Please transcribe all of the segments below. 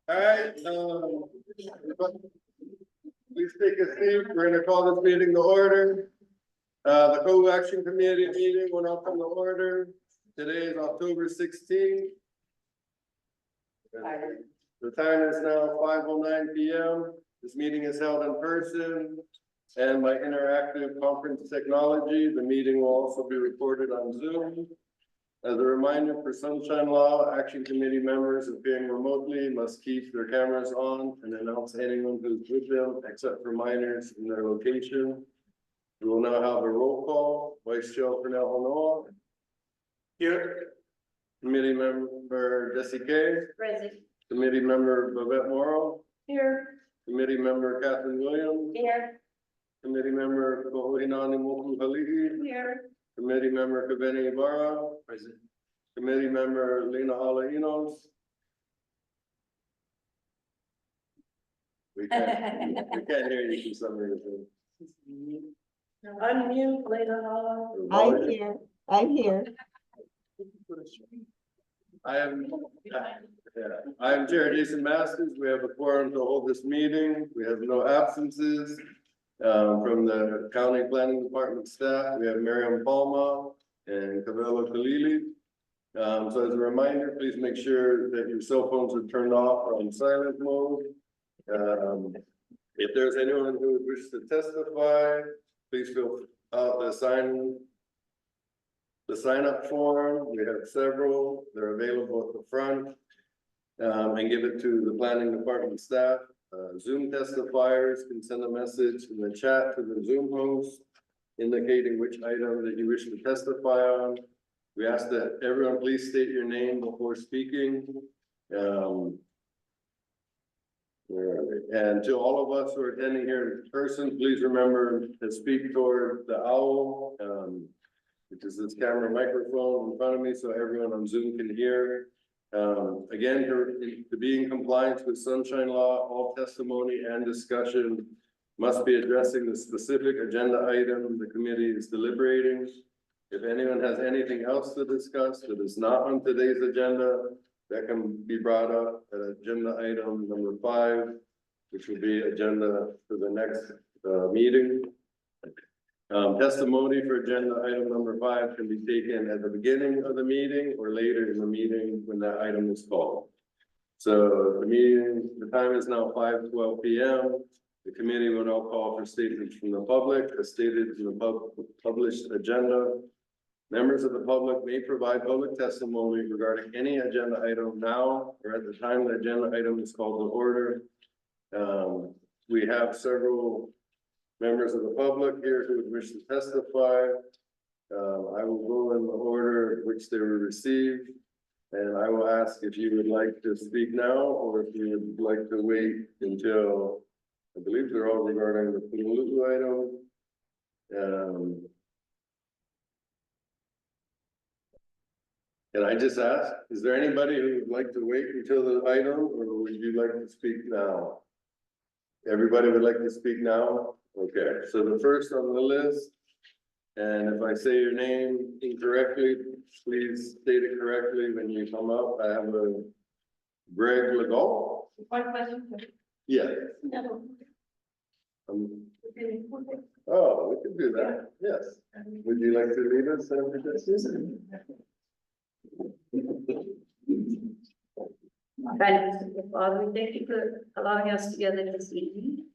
All right, please take a seat. We're gonna call this meeting to order. The Kaʻū Action Committee meeting will now come to order. Today is October 16th. The time is now 5:09 p.m. This meeting is held in person and by interactive conference technology. The meeting will also be recorded on Zoom. As a reminder, for Sunshine Law, Action Committee members appearing remotely must keep their cameras on and announce anyone who's with them, except for minors in their location. We will now have a roll call. Vice Chair Pernell Honoa. Here. Committee member Jesse Kay. Present. Committee member Babette Morrow. Here. Committee member Catherine Williams. Here. Committee member Kohoinani Moku Hali'i. Here. Committee Member Kaveni Ibarra. Present. Committee member Lena Alainos. We can't hear you for some reason. Unmute later on. I'm here. I am Chair Jason Masters. We have a quorum to hold this meeting. We have no absences. From the County Planning Department staff, we have Miriam Palma and Cabello Kalili. So as a reminder, please make sure that your cell phones are turned off or on silent mode. If there's anyone who would wish to testify, please fill out the sign up form. We have several. They're available at the front. And give it to the planning department staff. Zoom testifiers can send a message in the chat to the Zoom host indicating which item that you wish to testify on. We ask that everyone please state your name before speaking. And to all of us who are attending here in person, please remember to speak toward the owl, which is this camera microphone in front of me so everyone on Zoom can hear. Again, to be in compliance with Sunshine Law, all testimony and discussion must be addressing the specific agenda item the committee is deliberating. If anyone has anything else to discuss that is not on today's agenda, that can be brought up at agenda item number 5, which will be agenda for the next meeting. Testimony for agenda item number 5 can be taken at the beginning of the meeting or later in the meeting when that item is called. So the time is now 5:12 p.m. The committee will now call for statements from the public as stated in the published agenda. Members of the public may provide public testimony regarding any agenda item now or at the time the agenda item is called to order. We have several members of the public here who would wish to testify. I will go in the order which they were received. And I will ask if you would like to speak now or if you would like to wait until, I believe they're all regarding the Punulu'u item. Can I just ask, is there anybody who would like to wait until the item or would you like to speak now? Everybody would like to speak now? Okay, so the first on the list, and if I say your name incorrectly, please state it correctly when you come up. I have a Greg Legault. One question. Yeah. No. Oh, we can do that. Yes. Would you like to lead us? Father, we thank you for allowing us together this evening.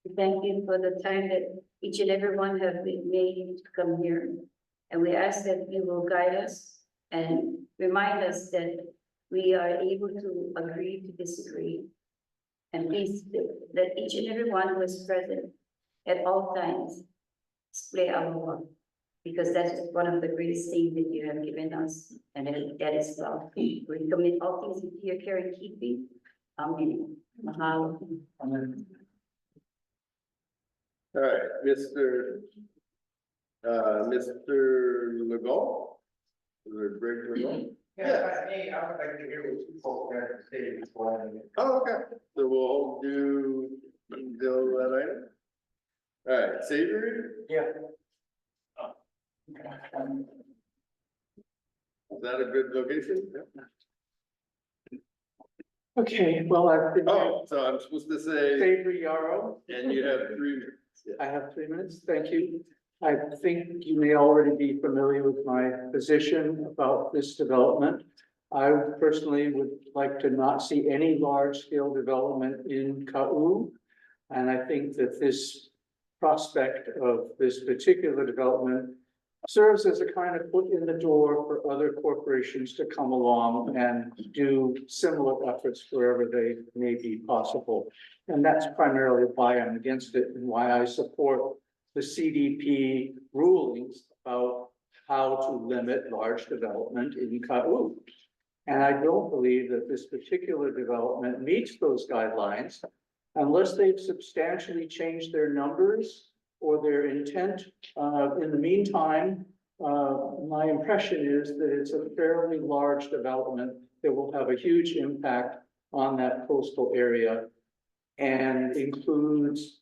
We thank you for the time that each and every one have been made to come here. And we ask that you will guide us and remind us that we are able to agree to disagree. And please, that each and every one who is present at all times display our love. Because that's one of the greatest things that you have given us, and that is love. We commit all things into your care and keeping. Amen. Mahalo. All right, Mr. Legault? Greg Legault? Yeah, me, I would like to hear what you folks have to say before. Oh, okay. So we'll do that item. All right, Savory? Yeah. Is that a good location? Okay, well, I've been Oh, so I'm supposed to say, Savory Yarrow. and you have 3 minutes. I have 3 minutes, thank you. I think you may already be familiar with my position about this development. I personally would like to not see any large-scale development in Kaʻū. And I think that this prospect of this particular development serves as a kind of foot in the door for other corporations to come along and do similar efforts wherever they may be possible. And that's primarily why I'm against it and why I support the CDP rulings about how to limit large development in Kaʻū. And I don't believe that this particular development meets those guidelines unless they've substantially changed their numbers or their intent. In the meantime, my impression is that it's a fairly large development that will have a huge impact on that coastal area and includes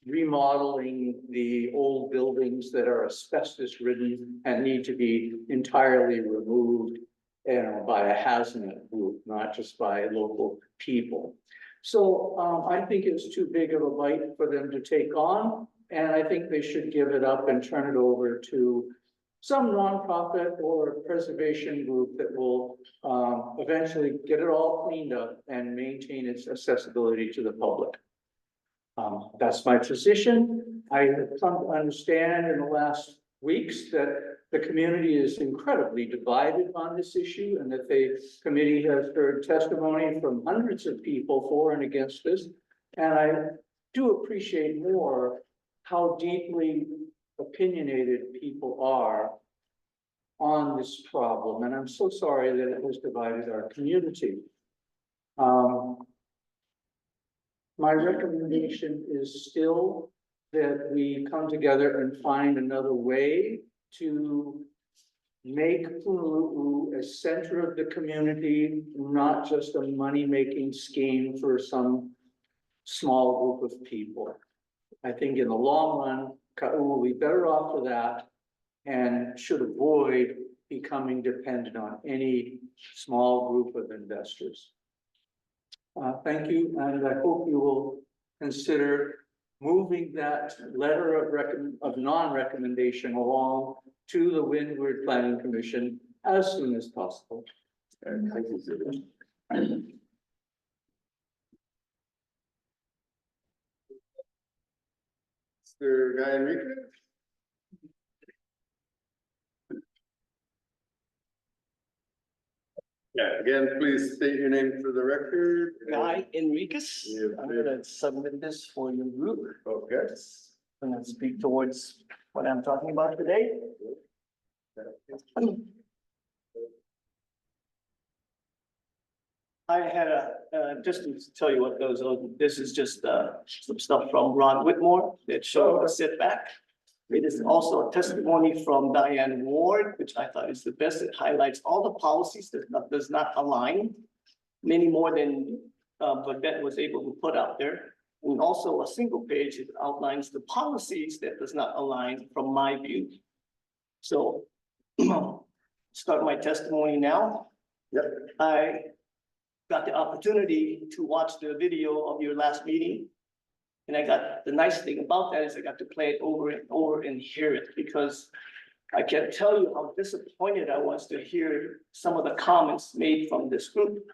remodeling the old buildings that are asbestos ridden and need to be entirely removed, by a hazmat group, not just by local people. So I think it's too big of a bite for them to take on, and I think they should give it up and turn it over to some nonprofit or preservation group that will eventually get it all cleaned up and maintain its accessibility to the public. That's my position. I have come to understand in the last weeks that the community is incredibly divided on this issue and that the committee has heard testimony from hundreds of people for and against this. And I do appreciate more how deeply opinionated people are on this problem. And I'm so sorry that it has divided our community. My recommendation is still that we come together and find another way to make Honolulu a center of the community, not just a money-making scheme for some small group of people. I think in the long run, Kaʻū will be better off for that and should avoid becoming dependent on any small group of investors. Thank you, and I hope you will consider moving that letter of non-recommendation along to the Windward Planning Commission as soon as possible. And thank you, Susan. Mr. Guy Enriquez? Yeah, again, please state your name for the record. Guy Enriquez. Yeah, I'm gonna submit this for your group. Okay. I'm gonna speak towards what I'm talking about today. I had just to tell you what goes on, this is just some stuff from Ron Whitmore that showed a setback. It is also a testimony from Diane Ward, which I thought is the best. It highlights all the policies that does not align, many more than Babette was able to put out there. And also a single page, it outlines the policies that does not align from my view. So start my testimony now. Yep. I got the opportunity to watch the video of your last meeting. And I got, the nice thing about that is I got to play it over and over and hear it, because I can't tell you how disappointed I was to hear some of the comments made from this group.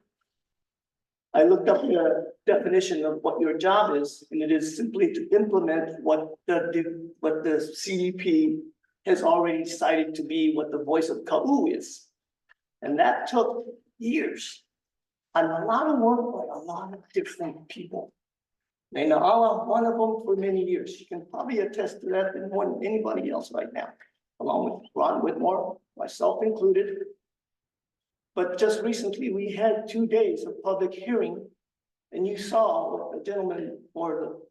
I looked up the definition of what your job is, and it is simply to implement what the CDP has already decided to be what the voice of Kaʻū is. And that took years and a lot of work by a lot of different people. And Na'ala, one of them for many years. She can probably attest to that more than anybody else right now, along with Ron Whitmore, myself included. But just recently, we had 2 days of public hearing, and you saw what the gentleman or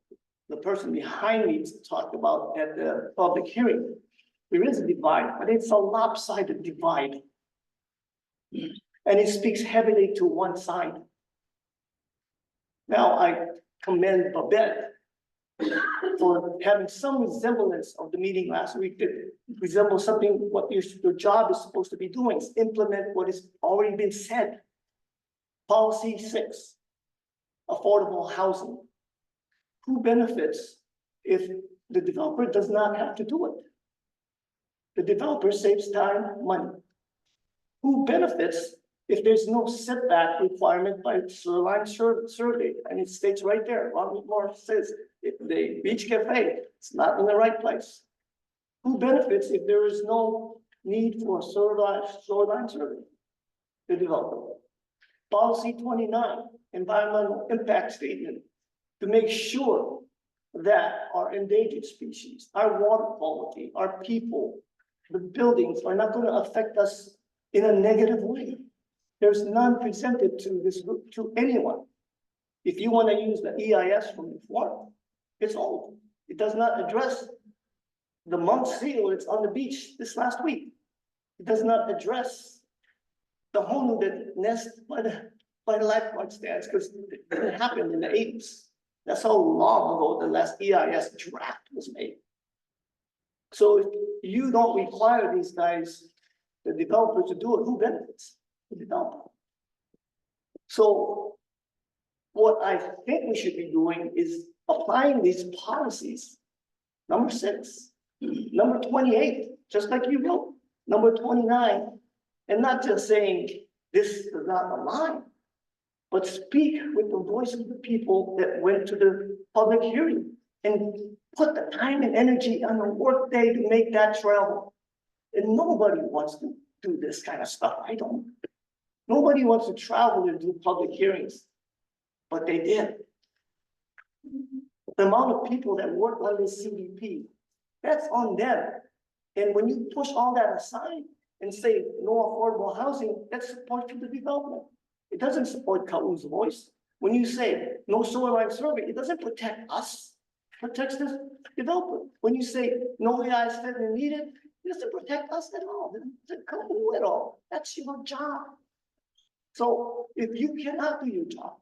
the person behind me talked about at the public hearing. There is a divide, but it's a lopsided divide. And it speaks heavily to one side. Now, I commend Babette for having some resemblance of the meeting last week that resembles something what your job is supposed to be doing, is implement what has already been said Policy 6, affordable housing. Who benefits if the developer does not have to do it? The developer saves time, money. Who benefits if there's no setback requirement by shoreline survey? And it states right there, Ron Whitmore says, if the beach cafe, it's not in the right place. Who benefits if there is no need for shoreline survey? The developer. Policy 29, environmental impact statement, to make sure that our endangered species, our water quality, our people, the buildings are not going to affect us in a negative way. There's none presented to this group, to anyone. If you want to use the EIS from before, it's old. It does not address the monk seal that's on the beach this last week. It does not address the home that nest by the lifeguard stands, because it happened in the 80s. That's how long ago the last EIS draft was made. So if you don't require these guys, the developer, to do it, who benefits? The developer. So what I think we should be doing is applying these policies. Number 6, number 28, just like you wrote, number 29, and not just saying this does not align, but speak with the voice of the people that went to the public hearing and put the time and energy on a work day to make that travel. And nobody wants to do this kind of stuff. I don't. Nobody wants to travel and do public hearings, but they did. The amount of people that work on this CDP, that's on them. And when you push all that aside and say no affordable housing, that's support for the development. It doesn't support Kaʻū's voice. When you say no shoreline survey, it doesn't protect us, it protects the developer. When you say no AI study needed, it doesn't protect us at all, it doesn't Kaʻū at all. That's your job. So if you cannot do your job,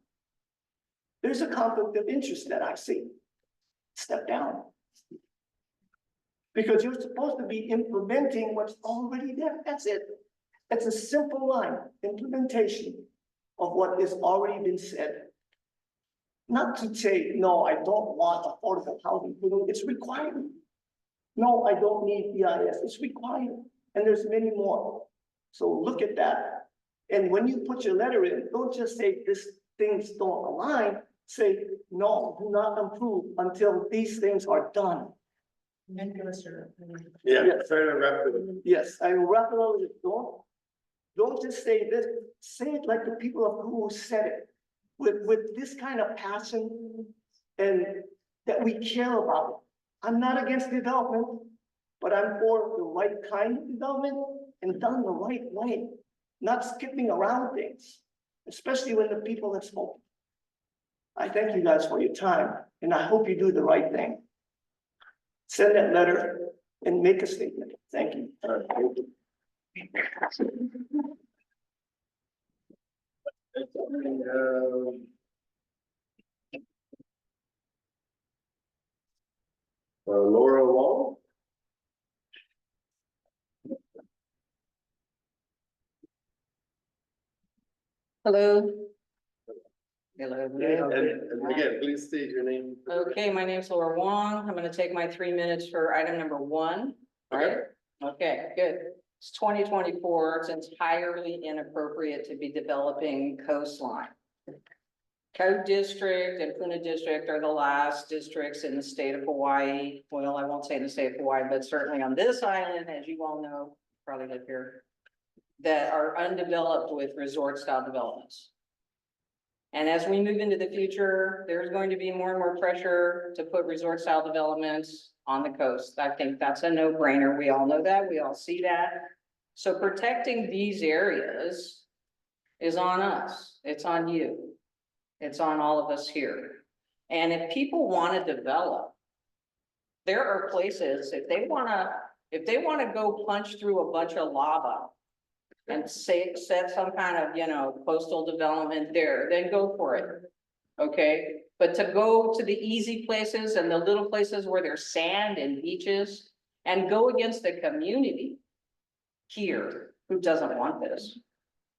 there's a conflict of interest that I see. Step down. Because you're supposed to be implementing what's already there. That's it. It's a simple line, implementation of what has already been said. Not to say, no, I don't want affordable housing. It's required. No, I don't need EIS. It's required. And there's many more. So look at that. And when you put your letter in, don't just say these things don't align. Say, no, do not approve until these things are done. Yeah, Yes. try to wrap it up. Yes, I will wrap it up with don't just say this, say it like the people of who said it, with this kind of passion and that we care about it. I'm not against development, but I'm for the right kind of development and done the right way, not skipping around things, especially when the people have spoken. I thank you guys for your time, and I hope you do the right thing. Send that letter and make a statement. Thank you. All right, thank you. Laura Wall. Hello. Hello. And again, please state your name. Okay, my name's Laura Wong. I'm gonna take my 3 minutes for item number 1. All right? Okay, good. It's 2024. It's entirely inappropriate to be developing coastline. Kaʻū District and Puna District are the last districts in the state of Hawaii. Well, I won't say in the state of Hawaii, but certainly on this island, as you all know, probably live here, that are undeveloped with resort style developments. And as we move into the future, there's going to be more and more pressure to put resort style developments on the coast. I think that's a no-brainer. We all know that. We all see that. So protecting these areas is on us. It's on you. It's on all of us here. And if people want to develop, there are places, if they want to go punch through a bunch of lava and set some kind of, coastal development there, then go for it. Okay, but to go to the easy places and the little places where there's sand and beaches and go against the community here who doesn't want this.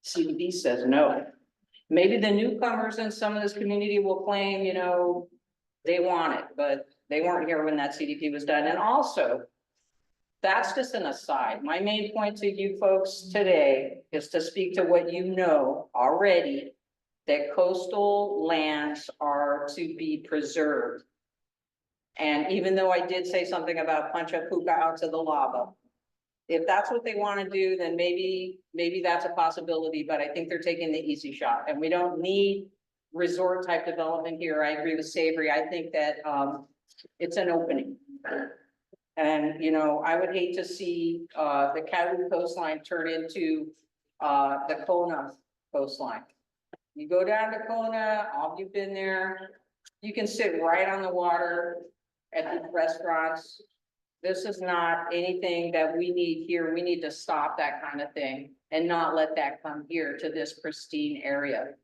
CDP says no. maybe the newcomers in some of this community will claim, you know, they want it, but they weren't here when that CDP was done. And also, that's just an aside. My main point to you folks today is to speak to what you know already, that coastal lands are to be preserved. And even though I did say something about punch a puka out to the lava, if that's what they want to do, then maybe that's a possibility, but I think they're taking the easy shot, and we don't need resort type development here. I agree with Savory. I think that, it's an opening. And, you know, I would hate to see, the Kaʻū coastline turn into, the Kona coastline. You go down to Kona, all you've been there, you can sit right on the water at the restaurants. This is not anything that we need here. We need to stop that kind of thing and not let that come here to this pristine area.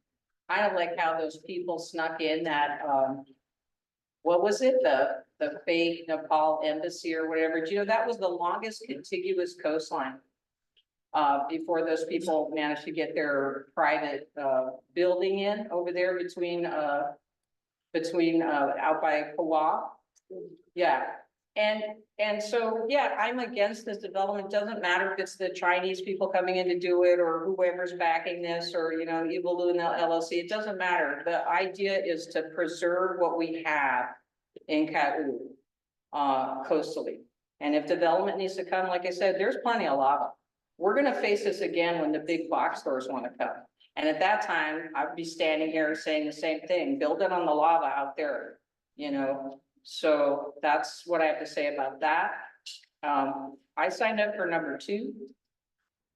I don't like how those people snuck in that, what was it? The fake Nepal embassy or whatever. Do you know, that was the longest contiguous coastline. Before those people managed to get their private, building in over there between out by Kaʻū. Yeah. And so, yeah, I'm against this development. Doesn't matter if it's the Chinese people coming in to do it or whoever's backing this or, you know, Evil Luna LLC. It doesn't matter. The idea is to preserve what we have in Kaʻū, coastally. And if development needs to come, like I said, there's plenty of lava. We're gonna face this again when the big box stores wanna come. And at that time, I'd be standing here saying the same thing, build it on the lava out there, you know? So that's what I have to say about that. I signed up for number 2.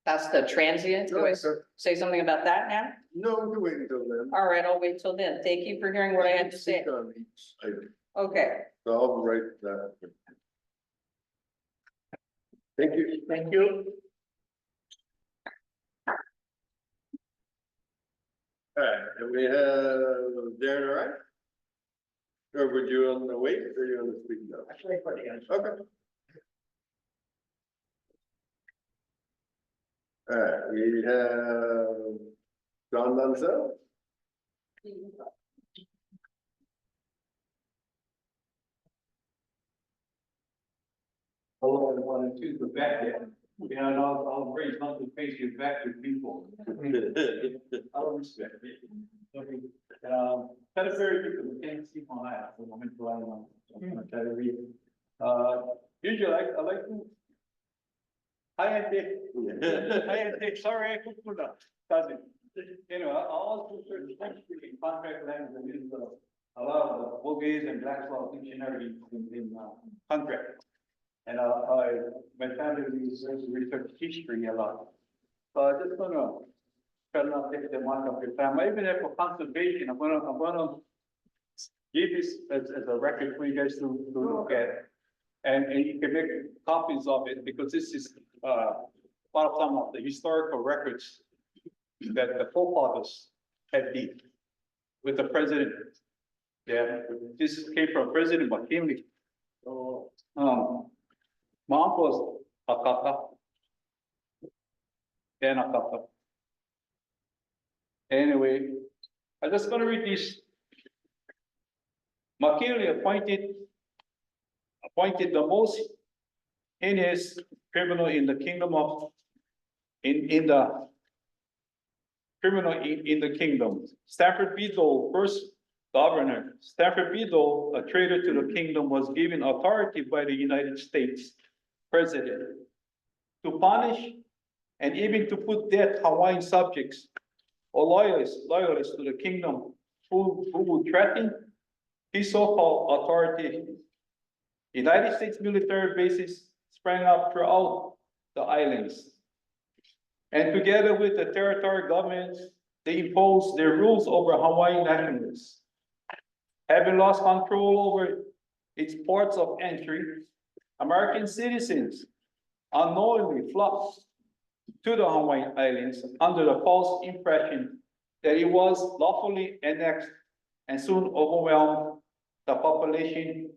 That's the transient. Do I say something about that now? No, we can wait until then. All right, I'll wait till then. Thank you for hearing what I had to say. Speak on each item. Okay, So I'll write that. Thank you. Thank you. All right, and we have Darren, all right? Or would you on the wait, or you on the speak now? Actually, for the answer. Okay. All right, we have John Mansell. Hello, everyone, and to the back there. Yeah, and I'll raise not to face you back to people. I'll respect it. Kind of very good, we can't see my eye, so I'm going to try to read. Usually I like to. Hi, Andy. Sorry, I couldn't put up, cousin. You know, I also especially contract language, I mean, a lot of the bogies and black law dictionary in contract. And my family research history a lot. So I just gonna try not take the amount of your time. Even if for conservation, I'm gonna give this as a record for you guys to look at. And you can make copies of it because this is part of some of the historical records that the forefathers had did with the president. Yeah, this came from President McKinley. So, my uncle was Hakata. Then Hakata. Anyway, I'm just gonna read this. McKinley appointed the most heinous criminal in the kingdom of, in the criminal in the kingdom. Stafford B. Dole, first governor. Stafford B. Dole, a traitor to the kingdom, was given authority by the United States president to punish and even to put death Hawaiian subjects or loyalists to the kingdom who would threaten his so-called authority. United States military bases sprang up throughout the islands. And together with the territorial governments, they imposed their rules over Hawaiian nationals. Having lost control over its ports of entry, American citizens unknowingly flocked to the Hawaiian Islands under the false impression that it was lawfully annexed and soon overwhelmed the population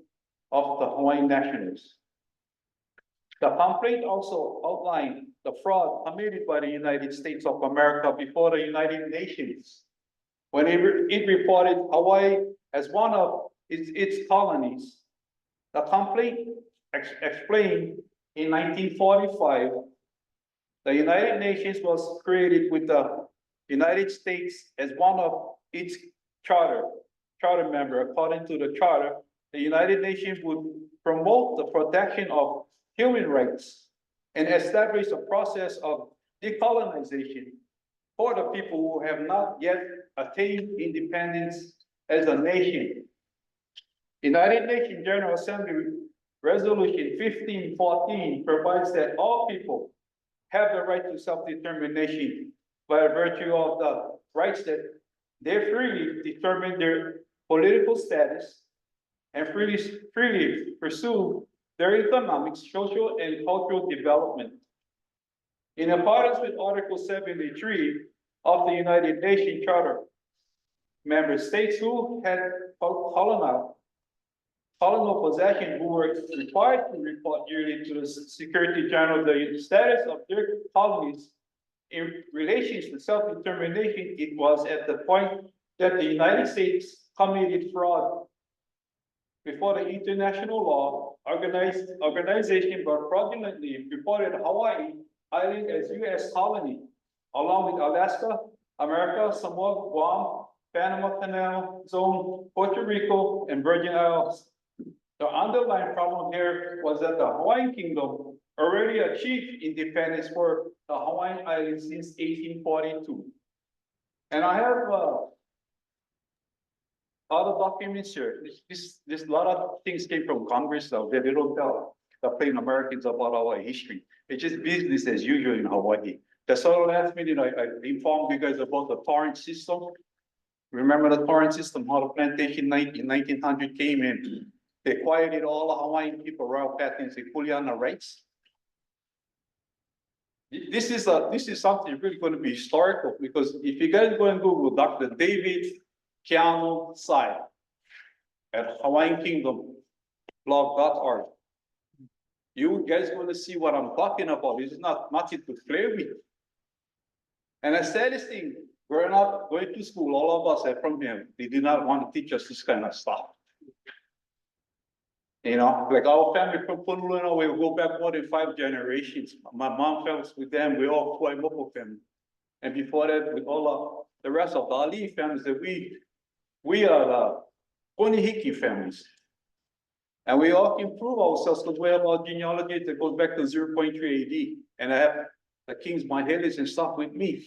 of the Hawaiian nationals. The complaint also outlined the fraud committed by the United States of America before the United Nations when it reported Hawaii as one of its colonies. The complaint explained in 1945, the United Nations was created with the United States as one of its charter member. According to the charter, the United Nations would promote the protection of human rights and establish a process of decolonization for the people who have not yet attained independence as a nation. United Nations General Assembly Resolution 1514 provides that all people have the right to self-determination by virtue of the rights that they freely determine their political status and freely pursue their economic, social, and cultural development. In accordance with Article 73 of the United Nations Charter, member states who had colonial possession who were required to report yearly to the Secretary General the status of their colonies in relation to self-determination. It was at the point that the United States committed fraud before the international law organization but fraudulently reported Hawaii Island as U.S. colony, along with Alaska, America, Samoa, Guam, Panama Canal Zone, Puerto Rico, and Virgin Islands. The underlying problem here was that the Hawaiian Kingdom already achieved independence for the Hawaiian Islands since 1842. And I have other documents here. This lot of things came from Congress, so they don't tell the plain Americans about our history. It's just business as usual in Hawaii. That's all last minute I informed you guys about the torrent system. Remember the torrent system, how the plantation in 1900 came in. They quieted all the Hawaiian people, royal patents, they fully on the rights. This is something really going to be historical, because if you guys go and Google Dr. David Keanu Sai at Hawaiian Kingdom blog.org, you guys going to see what I'm talking about. This is not nothing to play with. And I said this thing, growing up, going to school, all of us are from here. They did not want to teach us this kind of stuff. You know, like our family from Honolulu, we go back more than 5 generations. My mom families with them, we all Kuaimoku family. And before that, with all of the rest of the Ali families, that we are the Konihiki families. And we all can prove ourselves because we have our genealogy that goes back to 0.3 AD. And I have the King's Mahelis and stuff with me.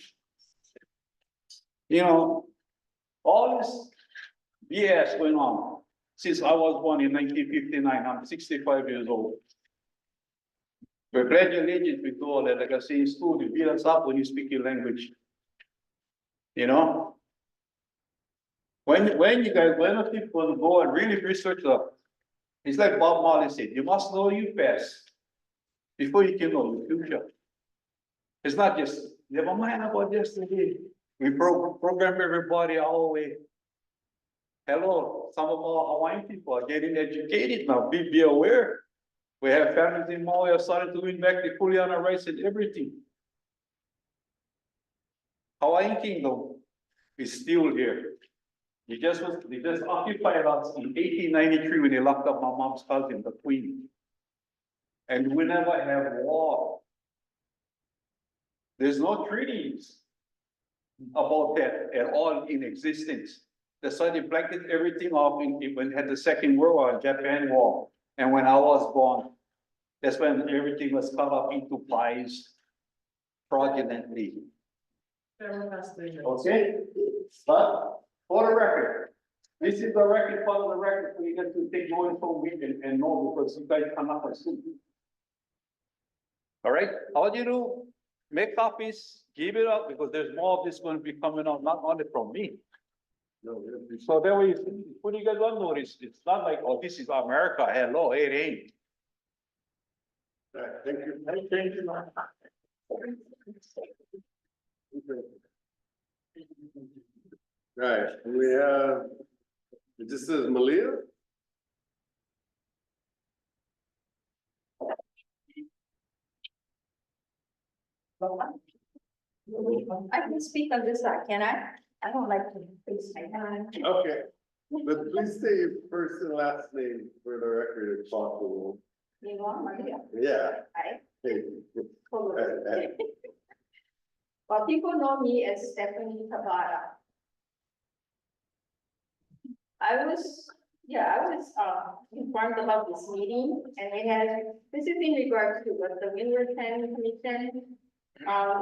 You know, all this BS going on since I was born in 1959. I'm 65 years old. We pledge allegiance, we do all that. Like I say in school, you beat us up when you speak your language. You know? When you guys, when people go and really research the, it's like Bob Marley said, you must know your past before you can know your future. It's not just, never mind about yesterday. We program everybody our way. Hello, some of our Hawaiian people are getting educated now. Be aware. We have families in Maui are starting to win back the Kuleana rights and everything. Hawaiian Kingdom is still here. They just occupied us in 1893 when they locked up my mom's cousin, the Queen. And we never have war. There's no treaties about that at all in existence. That's why they blanketed everything off when we had the Second World War, Japan War. And when I was born, that's when everything was cut up into pies fraudulently. Okay? But for the record, this is the record, part of the record, so you get to take more information and know, because you guys cannot assume. All right, how do you do? Make copies, give it up, because there's more of this going to be coming out, not only from me. So that way, put you guys on notice. It's not like, oh, this is America. Hello, it ain't. All right, thank you. Thank you. Right, we have, this is Malia. I can speak on this side, can I? I don't like to face my hand. Okay, but please say your first and last name for the record if possible. You want Maria, Yeah. right? Hey, Well, people know me as Stephanie Tabata. I was informed about this meeting, and this is in regards to what the Windward Planning Commission.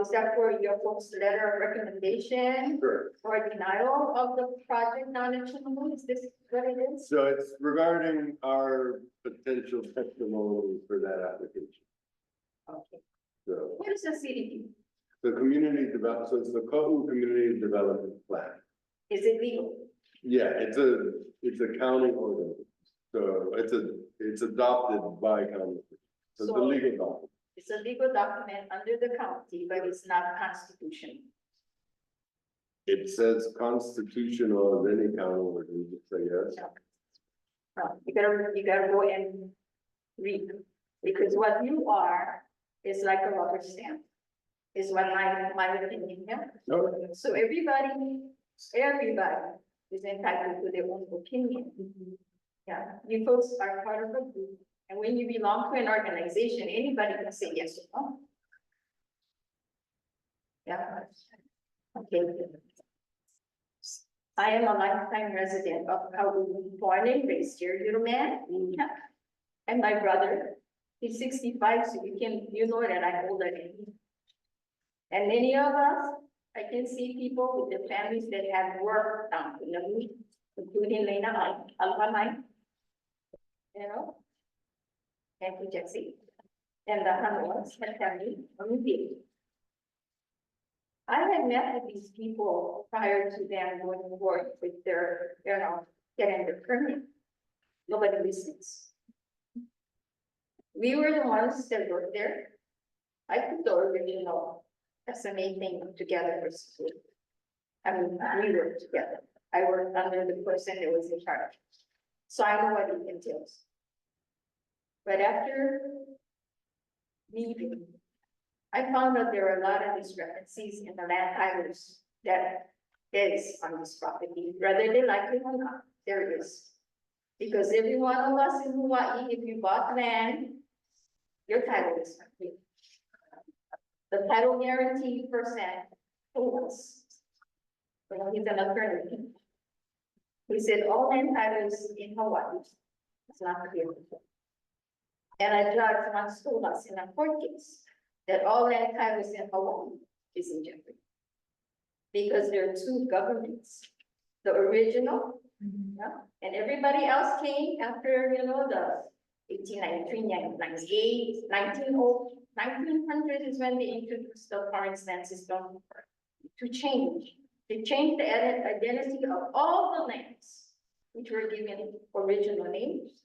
Is that for your folks' letter of recommendation Sure. or denial of the project non-achievable? Is this what it is? So it's regarding our potential testimony for that application. Okay. So What is the CDP? the so it's the Kaʻū Community Development Plan. Is it legal? Yeah, it's a county ordinance. So it's adopted by county. So it's a So- legal document. It's a legal document under the county, but it's not constitutional. It says constitutional of any county ordinance, I guess. You gotta go and read, because what you are is like a rubber stamp. Is what my opinion, yeah? No, So everybody is entitled to their own opinion. Yeah, you folks are part of a group, and when you belong to an organization, anybody can say yes or no. Yeah. Okay. I am a lifetime resident of Kaʻū, born and raised here, little man. Yeah. And my brother, he's 65, so you know that I'm older than him. And many of us, I can see people with their families that have worked down in the week, including Lena Alpamai. You know? Thank you, Jesse. And the Hanuans and family from the I had met with these people prior to them going to work with their, getting their permit. Nobody listens. We were the ones that worked there. I put the original SMA thing together for school. We worked together. I worked under the person that was in charge. So I know what it entails. But after leaving, I found out there are a lot of discrepancies in the land titles that is on this property, whether they like it or not, there is. Because every one of us in Hawaii, if you bought land, your title is complete. The title guarantee percent told us, he's an attorney. He said all land titles in Hawaii, it's not clear. And a judge once told us in a court case that all land titles in Hawaii is in jeopardy. Because there are two governments, the original, and everybody else came after, the 1893, 1998, 1900 is when they introduced the foreign land system to change the identity of all the lands, which were given original names,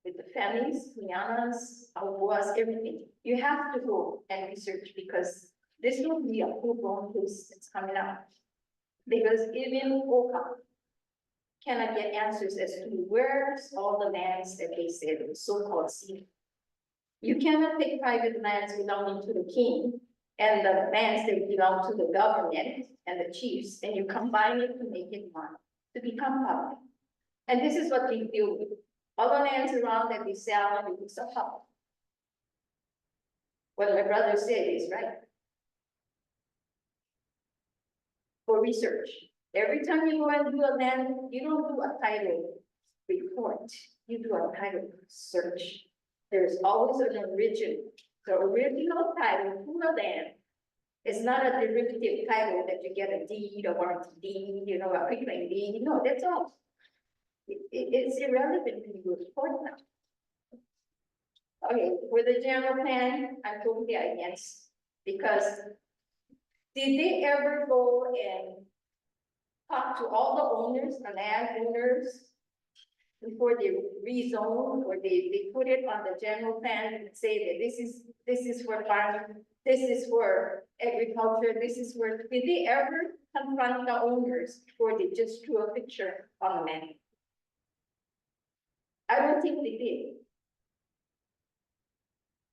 with the families, Lianas, Aubuas, everything. You have to go and research because this will be a full-blown case that's coming out. Because even OCA cannot get answers as to where's all the lands that they said was so-called sea. You cannot take private lands belonging to the king and the lands that belong to the government and the chiefs, and you combine it to make it one, to become public. And this is what we deal with. All the lands around that we sell and we sell public. What my brother said is right. For research, every time you go and do a land, you don't do a title report, you do a title search. There's always an original. The original title to the land is not a derivative title that you get a deed, a warranty deed, a quitclaim deed. No, that's all. It's irrelevant to your report now. Okay, for the general plan, I'm totally against, because did they ever go and talk to all the owners, the landowners, before they rezone, or they put it on the general plan and say that this is for farming, this is for agriculture, this is for, did they ever confront the owners before they just drew a picture on the map? I don't think they did.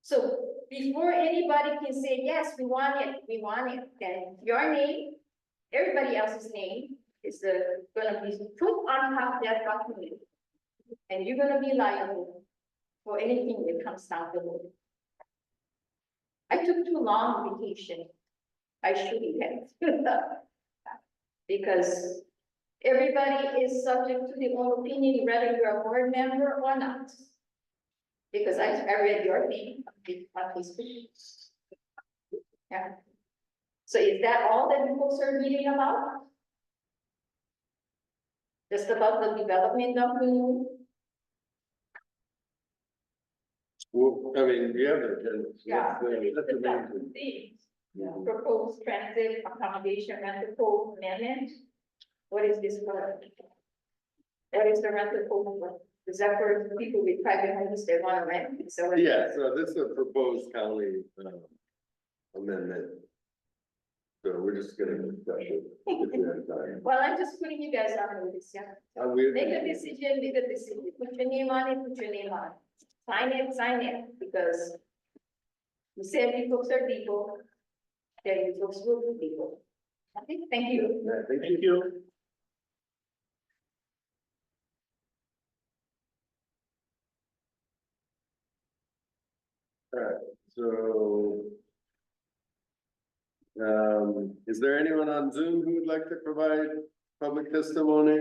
So before anybody can say, yes, we want it, then your name everybody else's name is gonna be put on top of that document. And you're gonna be liable for anything that comes down the road. I took too long vacation. I shouldn't have. Because everybody is subject to their own opinion, whether you're a board member or not. Because I read your name on Facebook. Yeah. So is that all that you folks are reading about? Just about the development of the, Well, I mean, we have the agenda. yeah, That's the main the thing. things. Proposed transit accommodation rental code amendment. What is this for? What is the rental code for? Is that for people with private homes that want to rent? So. Yeah, so this is a proposed county, amendment. So we're just gonna discuss it if we have time. Well, I'm just putting you guys on notice, yeah. Make a decision, put your name on it, put your name on it. Sign it, because you said you folks are people, then you folks will be people. Okay, thank you. Yeah, thank you. Alright, so. Is there anyone on Zoom who would like to provide public testimony,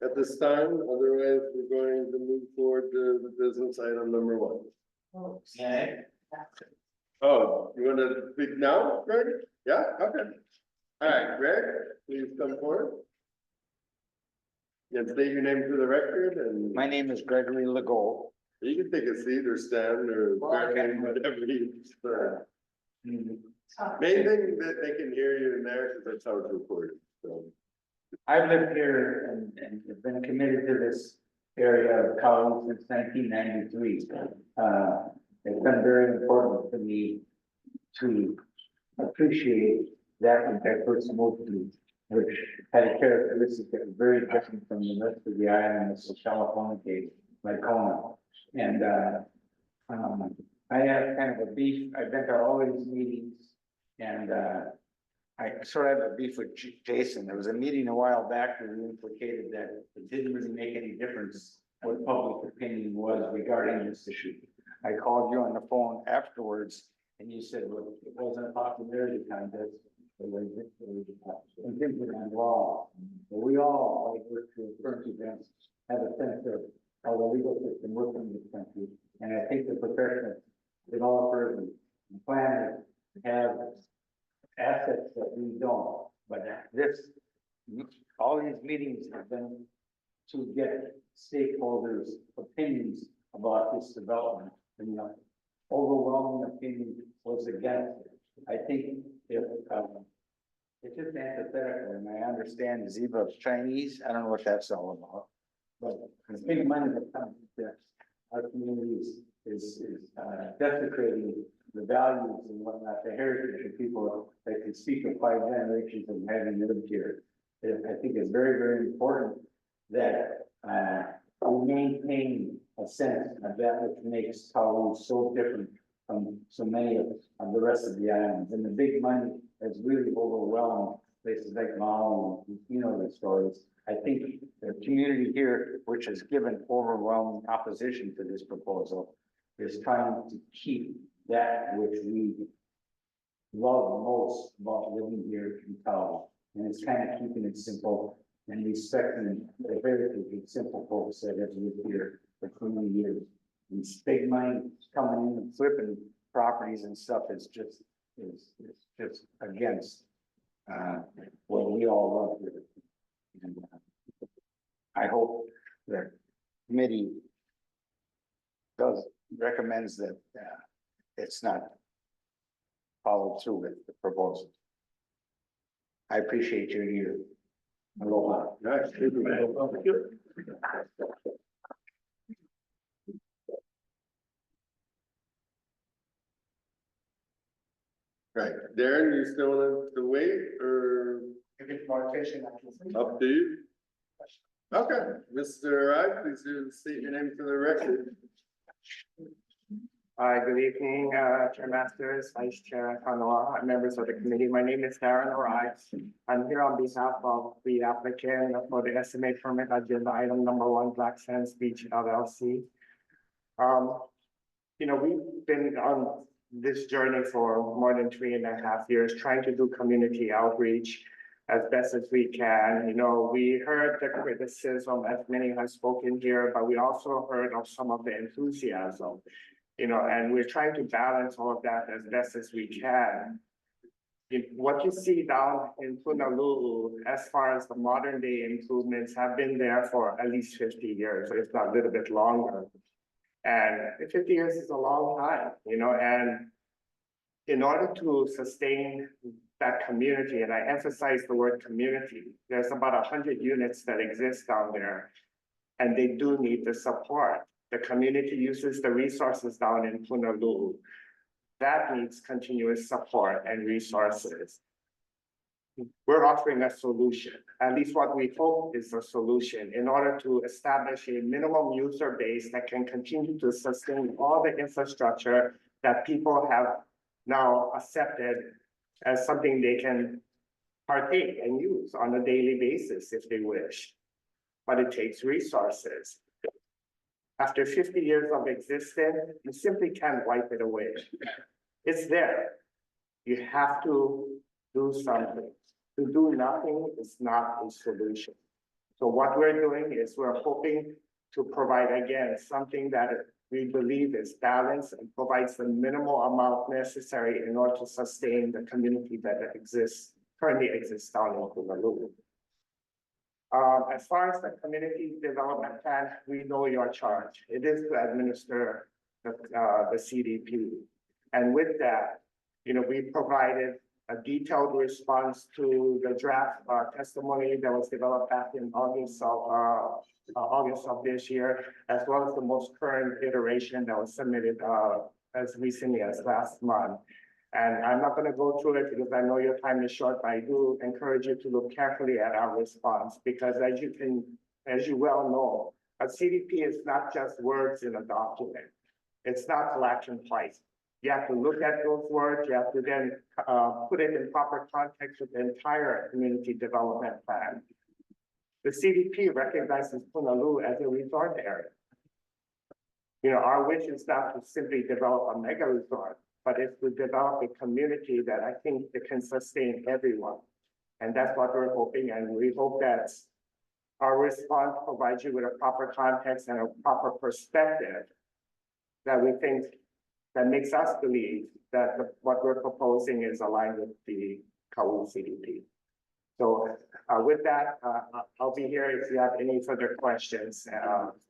at this time? Otherwise, we're going to move forward to the business item number 1. Yeah. Oh, you want to speak now, Greg? Yeah, okay. All right, Greg, please come forward. And state your name for the record, and My name is Gregory Legault. you can take a seat or stand or whatever you prefer. Main thing that they can hear you in there, because that's how it's recorded, so. I've lived here and have been committed to this area of Kaʻū since 1993. It's been very important to me to appreciate that when I first moved to, which had a characteristic that was very different from the rest of the island, of California, like Kona. And I have kind of a beef. I've been to all these meetings, and I sort of have a beef with Jason. There was a meeting a while back where we implicated that it didn't really make any difference what public opinion was regarding this issue. I called you on the phone afterwards, and you said, well, it wasn't a popularity contest. It was contingent on law. But we all, like work to current events, have a sense of how the legal system works in this country. And I think the professional developers and planners have assets that we don't. But all these meetings have been to get stakeholders' opinions about this development. And the overwhelming opinion was against it. I think if, it's just antithetical, and I understand Ziba's Chinese, I don't know what that's all about. But the big money that comes to our communities is desecrating the values and whatnot, the heritage of people that can speak of 5 generations of having lived here. I think it's very, very important that we maintain a sense of that which makes Kaʻū so different from so many of the rest of the islands. And the big money has really overwhelmed places like Maui, you know the stories. I think the community here, which has given overwhelming opposition to this proposal, is trying to keep that which we love most about living here in Kaʻū. And it's kind of keeping it simple and respecting the heritage of simple folks that have lived here for 20 years. And big money coming in and flipping properties and stuff is just against what we all love here. And I hope the committee recommends that it's not followed through with the proposal. I appreciate your ear. Aloha. Nice. Right, Darren, you still want to wait, or If it's more efficient, I can. up to you? Okay, Mr. Wright, please do state your name for the record. Good evening, Chair Masters, Vice Chair Kanoa, members of the committee. My name is Darren Orai. I'm here on behalf of the applicant for the SMA permit agenda item number 1, Black Sands Beach LLC. We've been on this journey for more than 3.5 years, trying to do community outreach as best as we can. We heard the criticism, as many have spoken here, but we also heard of some of the enthusiasm. And we're trying to balance all of that as best as we can. What you see down in Punaluu, as far as the modern day improvements, have been there for at least 50 years, if not a little bit longer. And 50 years is a long time, and in order to sustain that community, and I emphasize the word community, there's about 100 units that exist down there, and they do need the support. The community uses the resources down in Punaluu. That needs continuous support and resources. We're offering a solution, at least what we hope is a solution, in order to establish a minimum user base that can continue to sustain all the infrastructure that people have now accepted as something they can partake and use on a daily basis if they wish. But it takes resources. After 50 years of existence, you simply can't wipe it away. It's there. You have to do something. To do nothing is not a solution. So what we're doing is we're hoping to provide, again, something that we believe is balanced and provides the minimal amount necessary in order to sustain the community that currently exists down in Punaluu. As far as the community development plan, we know your charge. It is to administer the CDP. And with that, we provided a detailed response to the draft testimony that was developed back in August of this year, as well as the most current iteration that was submitted as recently as last month. And I'm not going to go through it because I know your time is short, but I do encourage you to look carefully at our response, because as you well know, a CDP is not just words in a document. It's not black and white. You have to look at those words. You have to then put it in proper context with the entire community development plan. The CDP recognizes Punaluu as a resort area. Our wish is not to simply develop a mega resort, but it's to develop a community that I think it can sustain everyone. And that's what we're hoping. And we hope that our response provides you with a proper context and a proper perspective that we think that makes us believe that what we're proposing is aligned with the Kaʻū CDP. So with that, I'll be here if you have any further questions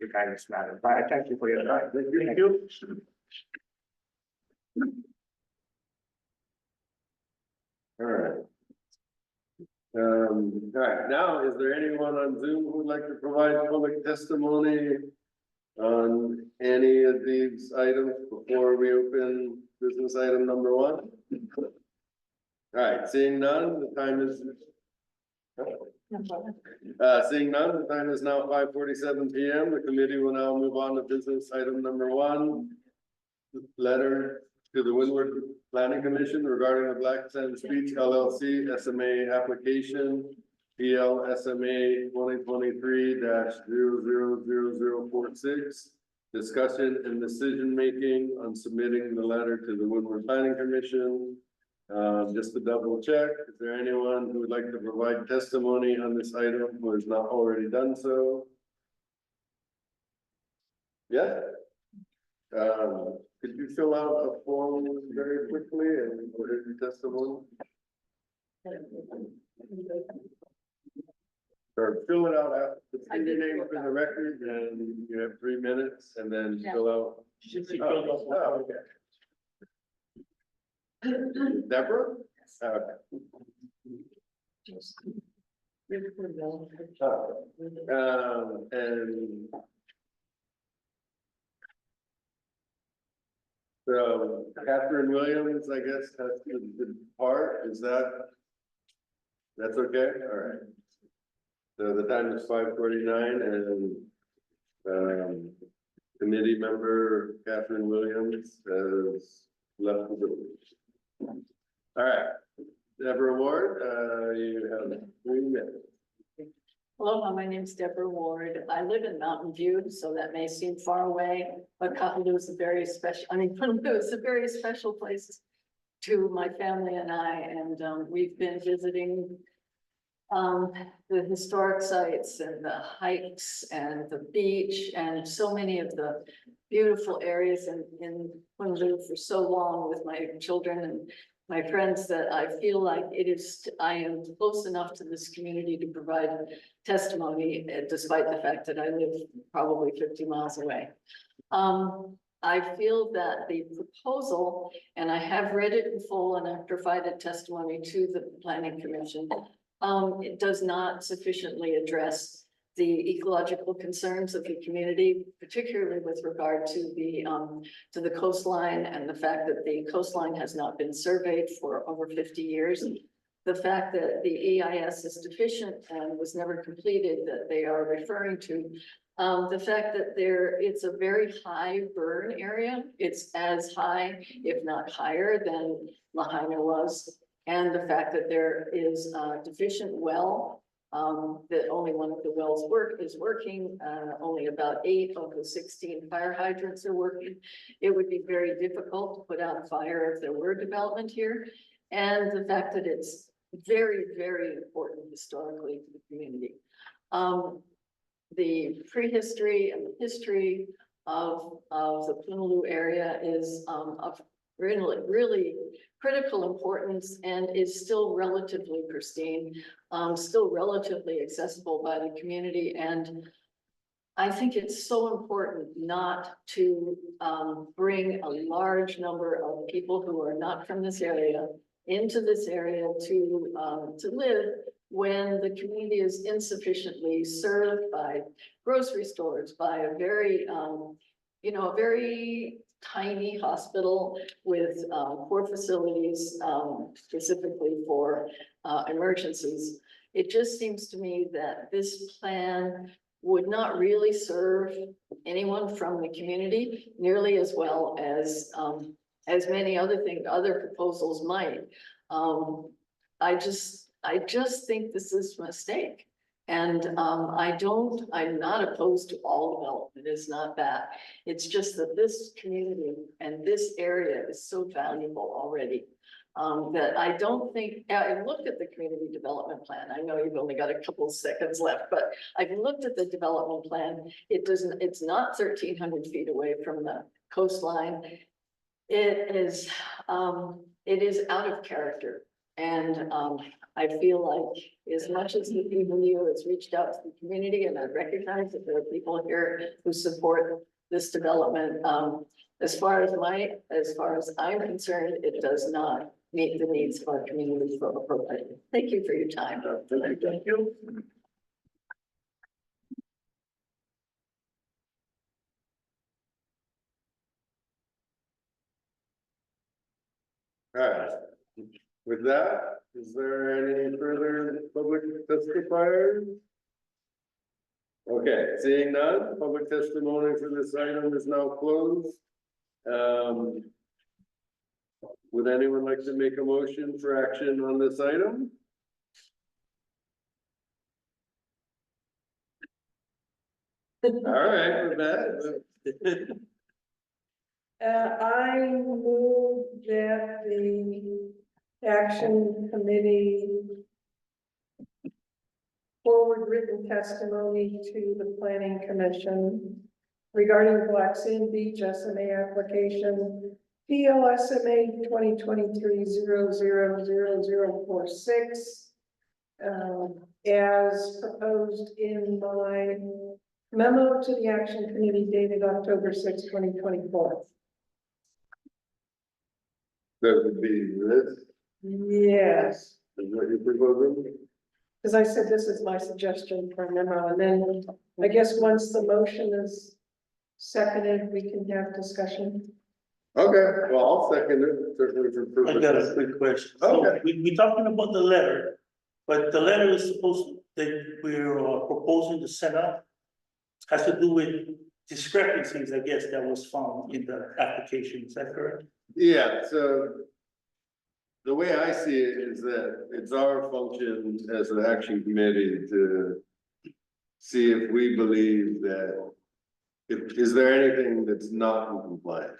regarding this matter. But I thank you for your time. Thank you. All right. All right, now, is there anyone on Zoom who would like to provide public testimony on any of these items before we open business item number 1? All right, seeing none, the time is now 5:47 p.m. The committee will now move on to business item number 1. Letter to the Windward Planning Commission regarding the Black Sands Beach LLC SMA application PL SMA 2023-000046. Discussion and decision making on submitting the letter to the Windward Planning Commission. Just to double check, is there anyone who would like to provide testimony on this item who has not already done so? Yeah. Could you fill out a form very quickly and put it in testimony? Or fill it out, say your name for the record, and you have 3 minutes, and then fill out. Oh, okay. Deborah? Okay. And so Catherine Williams, I guess, has the part, that's okay? All right. So the time is 5:49 and Committee member Catherine Williams has left the room. All right, Deborah Ward, you have 3 minutes. Hello, my name's Deborah Ward. I live in Mountain View, so that may seem far away, but Kaʻū is a very special, Honolulu is a very special place to my family and I, and we've been visiting the historic sites and the hikes and the beach and so many of the beautiful areas in Honolulu for so long with my children and my friends that I feel like I am close enough to this community to provide testimony, despite the fact that I live probably 50 miles away. I feel that the proposal, and I have read it in full and I've provided testimony to the Planning Commission, it does not sufficiently address the ecological concerns of the community, particularly with regard to the coastline and the fact that the coastline has not been surveyed for over 50 years. The fact that the EIS is deficient and was never completed that they are referring to. The fact that it's a very high burn area. It's as high, if not higher than Lahaina was. And the fact that there is a deficient well, that only one of the wells is working, only about 8 of the 16 fire hydrants are working. It would be very difficult to put out a fire if there were development here. And the fact that it's very, very important historically to the community. The prehistory and the history of the Honolulu area is of really critical importance and is still relatively pristine, still relatively accessible by the community. And I think it's so important not to bring a large number of people who are not from this area into this area to live when the community is insufficiently served by grocery stores, by a very, a very tiny hospital with poor facilities, specifically for emergencies. It just seems to me that this plan would not really serve anyone from the community nearly as well as many other proposals might. I just think this is a mistake. And I'm not opposed to all development. It's not that. It's just that this community and this area is so valuable already. That I don't think, I looked at the community development plan. I know you've only got a couple of seconds left, but I've looked at the development plan. It's not 1,300 feet away from the coastline. It is out of character. And I feel like as much as the PBU has reached out to the community, and I recognize that there are people here who support this development, as far as I'm concerned, it does not meet the needs of our community appropriately. Thank you for your time. Thank you. All right. With that, is there any further public testifiers? Okay, seeing none, public testimony for this item is now closed. Would anyone like to make a motion for action on this item? All right, with that. I move that the Action Committee forward written testimony to the Planning Commission regarding Black Sand Beach SMA application PLSMA 2023-000046 as proposed in my memo to the Action Committee dated October 6, 2024. That would be this, Yes, is what you're proposing? because I said this is my suggestion for a memo, and then I guess once the motion is seconded, we can have discussion. Okay, well, I'll second it, certainly for I got a quick question. So Okay. we talking about the letter, but the letter is supposed, that we're proposing to set up, has to do with discrepancies, I guess, that was found in the application, is that correct? Yeah, so the way I see it is that it's our function as an action committee to see if we believe that, is there anything that's not in compliance?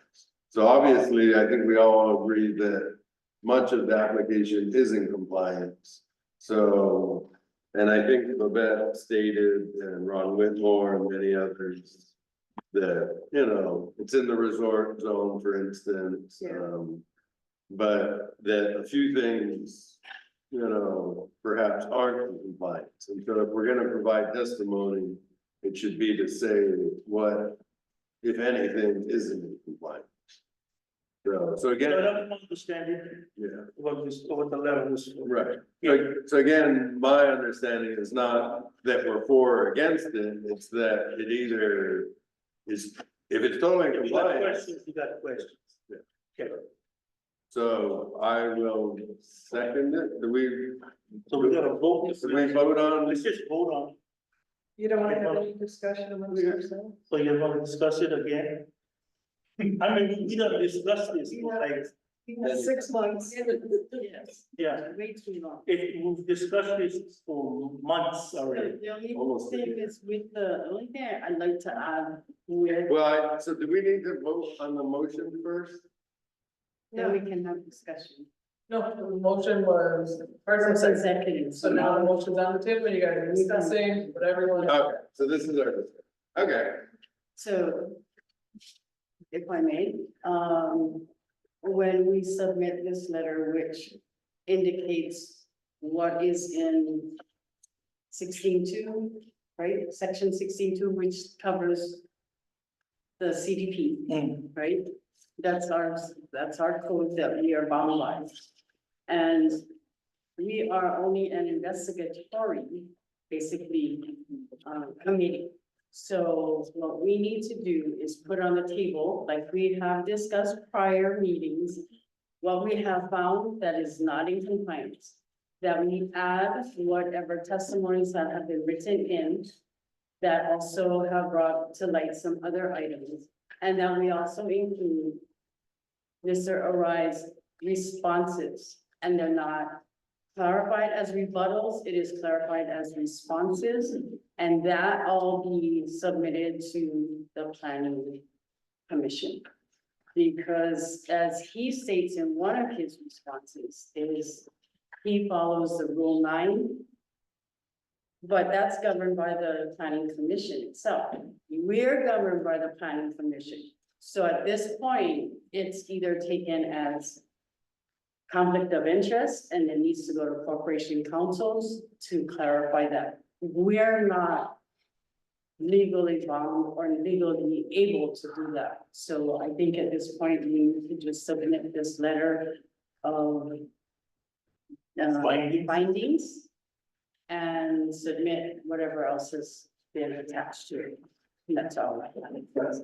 So obviously, I think we all agree that much of the application is in compliance. So, and I think Babette stated, and Ron Whitmore and many others, that, you know, it's in the resort zone, for instance. But that a few things, you know, perhaps aren't in compliance. And so if we're gonna provide testimony, it should be to say what, if anything, isn't in compliance. So So again, that's my understanding, yeah, what the letter was. right. So again, my understanding is not that we're for or against it, it's that it either is, if it's totally in If you got compliance. questions, you got questions. Yeah. Okay, So I will second it. Do we, so we gotta vote. do we vote on Let's this? just vote on, You don't want to have any discussion amongst yourselves? so you're gonna discuss it again? I mean, we gotta discuss this, like, You have 6 months. Yes, yeah, way too long. we've discussed this for months already. The only Almost. thing is with the only thing I'd like to add with, Well, so do we need to vote on the motion first? then we can have discussion. No, the motion was first and First second. executive. So now the motion's on the table, you guys are discussing whatever you want. Okay, so this is our discussion. Okay, So, if I may, when we submit this letter, which indicates what is in 16.2, right? Section 16.2, which covers the CDP, right? That's our code that we are bound by. And we are only an investigatory, basically, committee. So what we need to do is put on the table, like we have discussed prior meetings, what we have found that is not in compliance. That we add whatever testimonies that have been written in, that also have brought to light some other items. And then we also include Mr. Arai's responses, and they're not clarified as rebuttals, it is clarified as responses. And that all be submitted to the planning commission. Because as he states in one of his responses, is he follows the Rule 9. But that's governed by the planning commission itself. We're governed by the planning commission. So at this point, it's either taken as conflict of interest and it needs to go to corporation councils to clarify that. We're not legally bound or legally able to do that. So I think at this point, we need to just submit this letter of findings and submit whatever else has been attached to it. And that's all I have.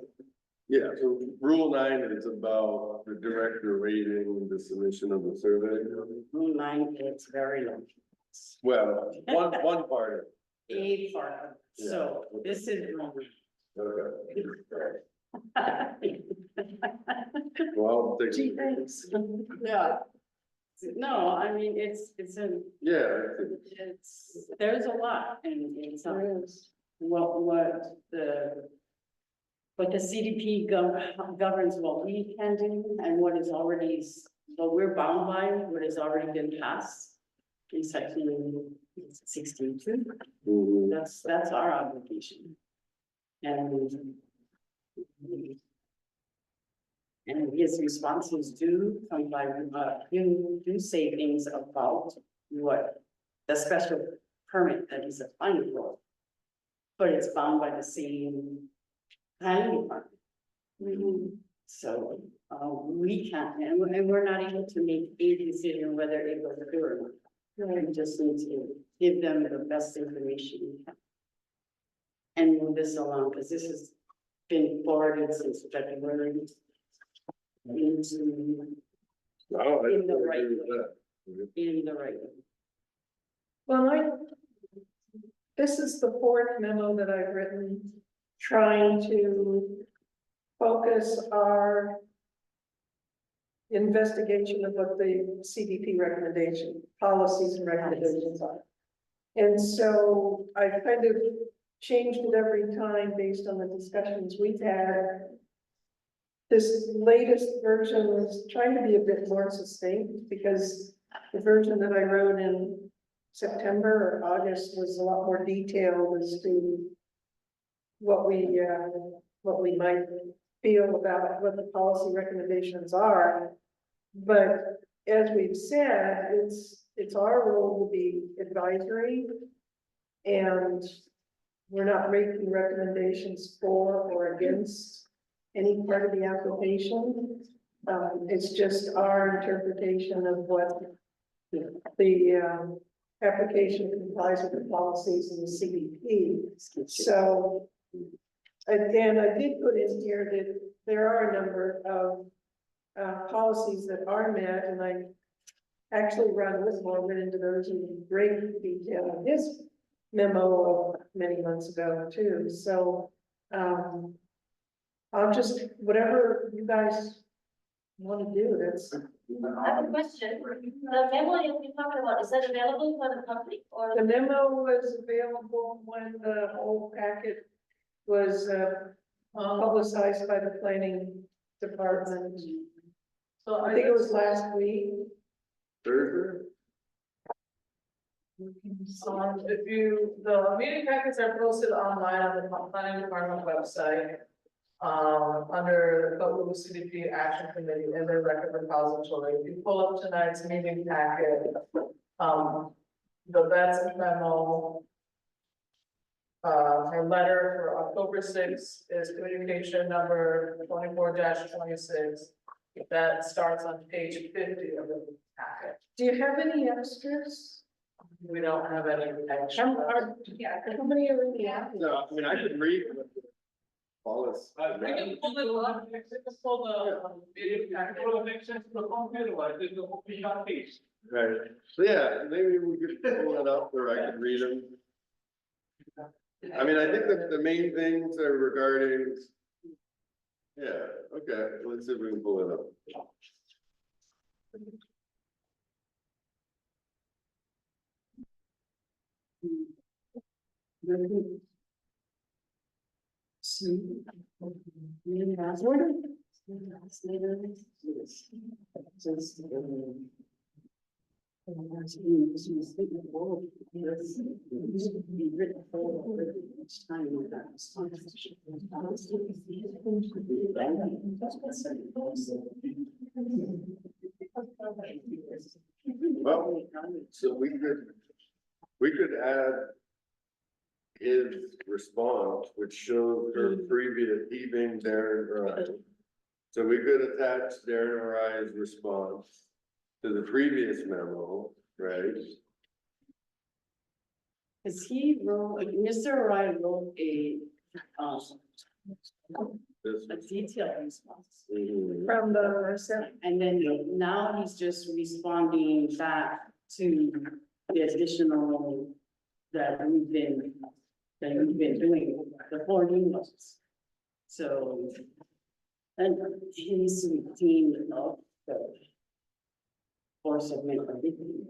yeah, so Rule 9 is about the director rating the submission of the survey. Rule 9, it's very long. Well, one part of it. A part, so this is wrong. Okay. Well, take. Gee, thanks. Yeah. No, I mean, it's Yeah, there's a lot and it's what the CDP governs what we can do and what is already, what we're bound by, what has already been passed in section 16.2. mhm. That's our obligation. And his responses do come by, do say things about what the special permit that he's applying for. But it's bound by the same planning department. So, we can't, and we're not able to make a decision whether it was a do or not. We just need to give them the best information we can. And move this along, because this has been forwarded since February. Into, Oh, I In the agree right with way. that. in the right way. Well, this is the fourth memo that I've written trying to focus our investigation of what the CDP recommendation, policies and recommendations are. And so I kind of changed it every time based on the discussions we've had. This latest version was trying to be a bit more succinct because the version that I wrote in September or August was a lot more detailed as to what we might feel about what the policy recommendations are. But as we've said, it's our role to be advisory, and we're not making recommendations for or against any part of the application. It's just our interpretation of what the application complies with the policies in the CDP. So, again, I did put in here that there are a number of policies that are met, and I actually Ron Whitmore went into those in great detail in his memo of many months ago too. So, I'll just, whatever you guys want to do, that's. I have a question. The memo you've been talking about, is that available for the public or? The memo was available when the whole packet was publicized by the planning department. So I think it was last week. Thursday? If you, the meeting packets are posted online on the planning department website. Under the Kaʻū CDP Action Committee in their record repository. If you pull up tonight's meeting packet, the Betts memo. Her letter for October 6th is communication number 24-26. That starts on page 50 of the packet. Do you have any extras? We don't have any extra. How many are in the app? No, I mean, I could read. Wallace. We can pull it up, just pull the meeting packet, pull the next to the computer, there's a whole piece. Right, so yeah, maybe we could pull it up or I could read them. I mean, I think that the main things are regarding. Yeah, okay, let's see if we can pull it up. Well, so we could add his response, which shows her previous heaving Darren or I. So we could attach Darren or I's response to the previous memo, right? Cause he wrote, like, Mr. Ryan wrote This, a detailed response. From the, And then now he's just responding back to the additional that we've been doing, the 4 new ones. So, and he's routine of the force of everything.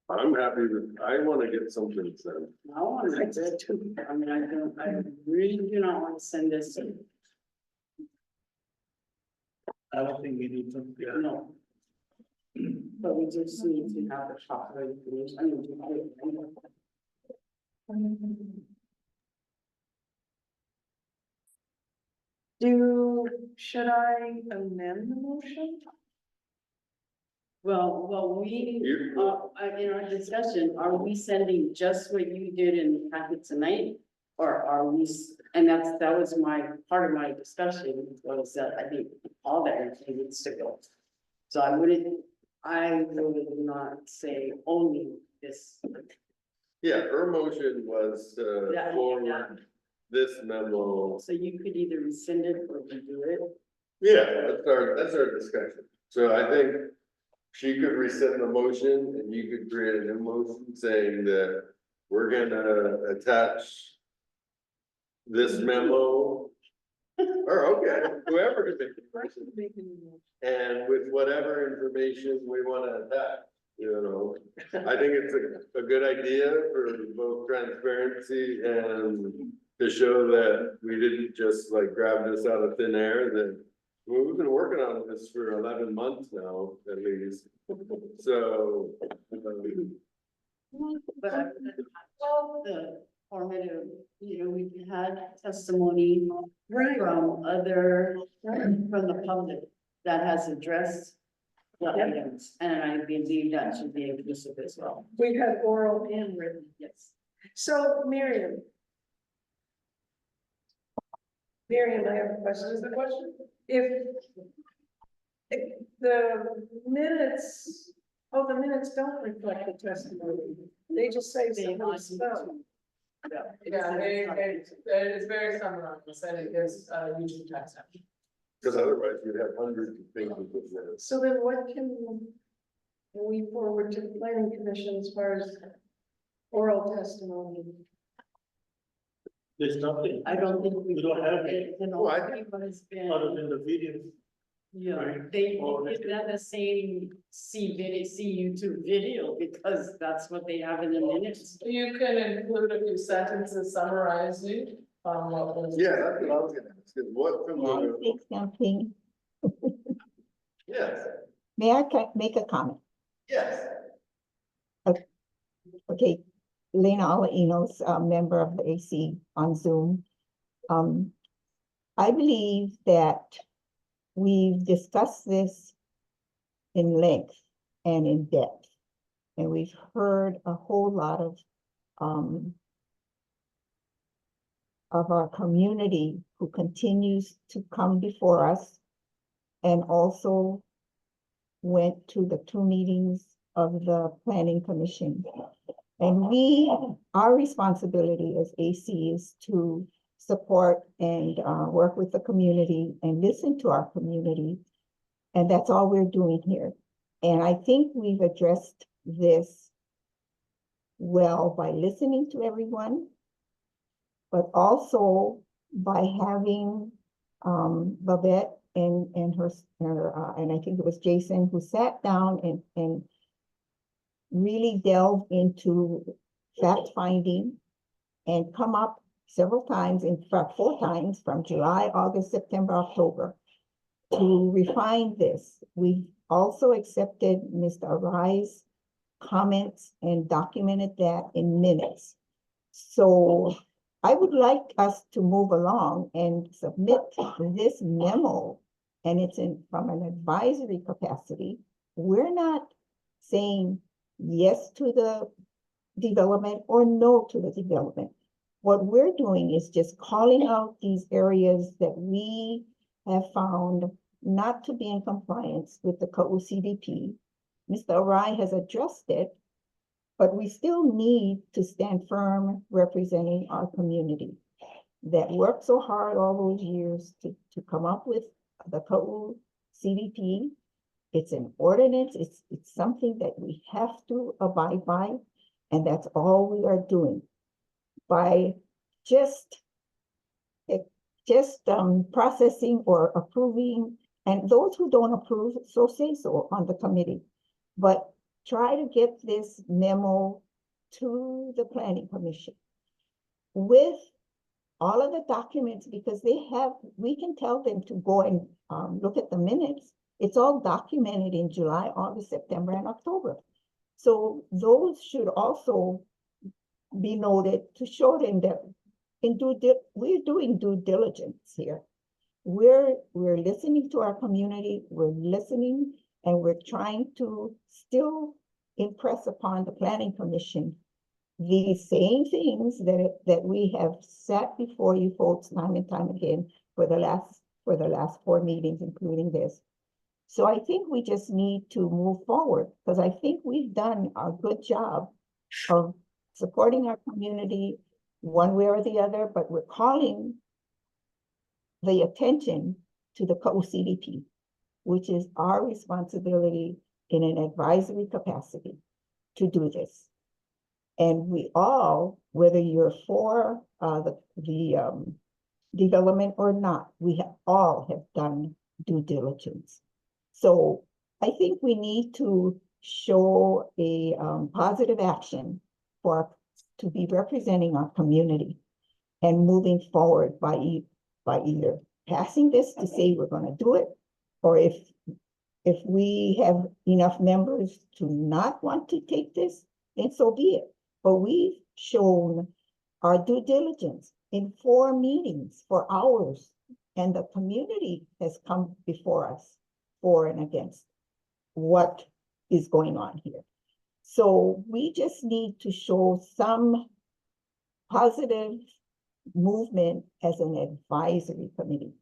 I'm happy with, I wanna get something sent. I want to do it too. I mean, I really do not want to send this. I don't think we need to. No. But we just need to have the proper information. should I amend the motion? Well, in our discussion, are we sending just what you did in the packet tonight? Or are we, and that was part of my discussion was that I think all that everything needs to go. So I would not say only this. Yeah, her motion was to Yeah, forward this memo. So you could either rescind it or redo it. Yeah, that's our discussion. So I think she could rescind the motion and you could create a new motion saying that we're gonna attach this memo. Or okay, whoever can make the motion. And with whatever information we wanna attach, you know. I think it's a good idea for both transparency and to show that we didn't just like grab this out of thin air, that we've been working on this for 11 months now, at least. So. But I, the formative, you know, we've had testimony from other, from the public that has addressed the items, and I believe that should be inclusive as well. We had oral and written. Yes. So Miriam. Miriam, I have a question. Is the question? If the minutes, oh, the minutes don't reflect the testimony. They just say somebody spoke. Yeah, it's very summarized, and it gives, YouTube text. Because otherwise you'd have hundreds of things with this. So then what can we forward to the planning commission as far as oral testimony? There's nothing, I don't think we don't have it, You know, Well, I- everybody's been, other than the video. yeah, right? they Or- did that the same see YouTube video because that's what they have in the minutes. You can include a few sentences summarizing, what was. Yeah, that's what I was gonna ask, is what from May I the, say something? yes, May I make a comment? yes. Okay, Lena Alaino's a member of the AC on Zoom. I believe that we've discussed this in length and in depth. And we've heard a whole lot of our community who continues to come before us and also went to the 2 meetings of the Planning Commission. And our responsibility as AC is to support and work with the community and listen to our community. And that's all we're doing here. And I think we've addressed this well by listening to everyone, but also by having Babette and her and I think it was Jason who sat down and really delved into fact finding and come up several times, in fact, 4 times from July, August, September, October to refine this. We've also accepted Mr. Arai's comments and documented that in minutes. So I would like us to move along and submit this memo, and it's from an advisory capacity. We're not saying yes to the development or no to the development. What we're doing is just calling out these areas that we have found not to be in compliance with the Kaʻū CDP. Mr. Arai has addressed it, but we still need to stand firm representing our community that worked so hard all those years to come up with the Kaʻū CDP. It's an ordinance, it's something that we have to abide by, and that's all we are doing. By just processing or approving, and those who don't approve, so say so on the committee. But try to get this memo to the Planning Commission with all of the documents, because we can tell them to go and look at the minutes. It's all documented in July, August, September, and October. So those should also be noted to show them that we're doing due diligence here. We're listening to our community, we're listening, and we're trying to still impress upon the Planning Commission these same things that we have sat before you folks time and time again for the last 4 meetings, including this. So I think we just need to move forward, because I think we've done a good job of supporting our community one way or the other, but we're calling the attention to the Kaʻū CDP, which is our responsibility in an advisory capacity to do this. And we all, whether you're for the development or not, we all have done due diligence. So I think we need to show a positive action to be representing our community and moving forward by either passing this to say we're going to do it, or if we have enough members to not want to take this, then so be it. But we've shown our due diligence in 4 meetings for hours, and the community has come before us for and against what is going on here. So we just need to show some positive movement as an advisory committee,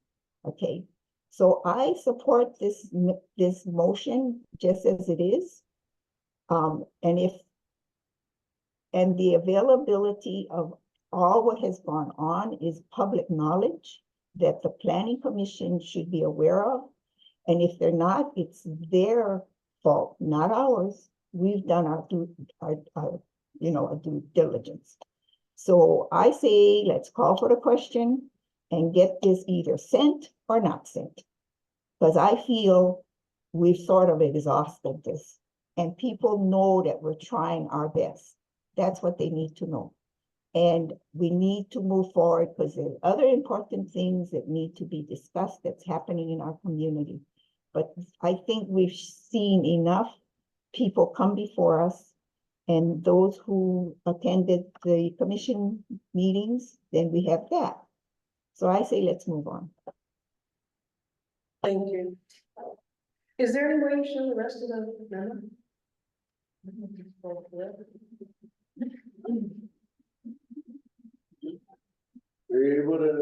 okay? So I support this motion just as it is. And the availability of all what has gone on is public knowledge that the Planning Commission should be aware of. And if they're not, it's their fault, not ours. We've done our due diligence. So I say, let's call for the question and get this either sent or not sent. Because I feel we've sort of exhausted this, and people know that we're trying our best. That's what they need to know. And we need to move forward because there are other important things that need to be discussed that's happening in our community. But I think we've seen enough people come before us, and those who attended the commission meetings, then we have that. So I say, let's move on. Thank you. Is there any way you show the rest of the memo? Are you able to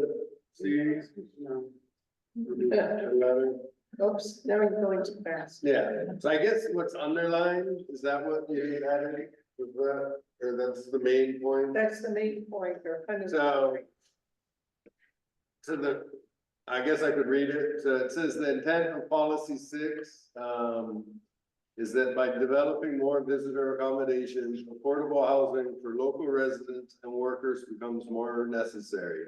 see? Oops, now we're going too fast. Yeah, so I guess what's underlined, is that what you added? Or that's the main point? That's the main point, or kind of. So I guess I could read it. So it says the intent of policy 6 is that by developing more visitor accommodations, affordable housing for local residents and workers becomes more necessary.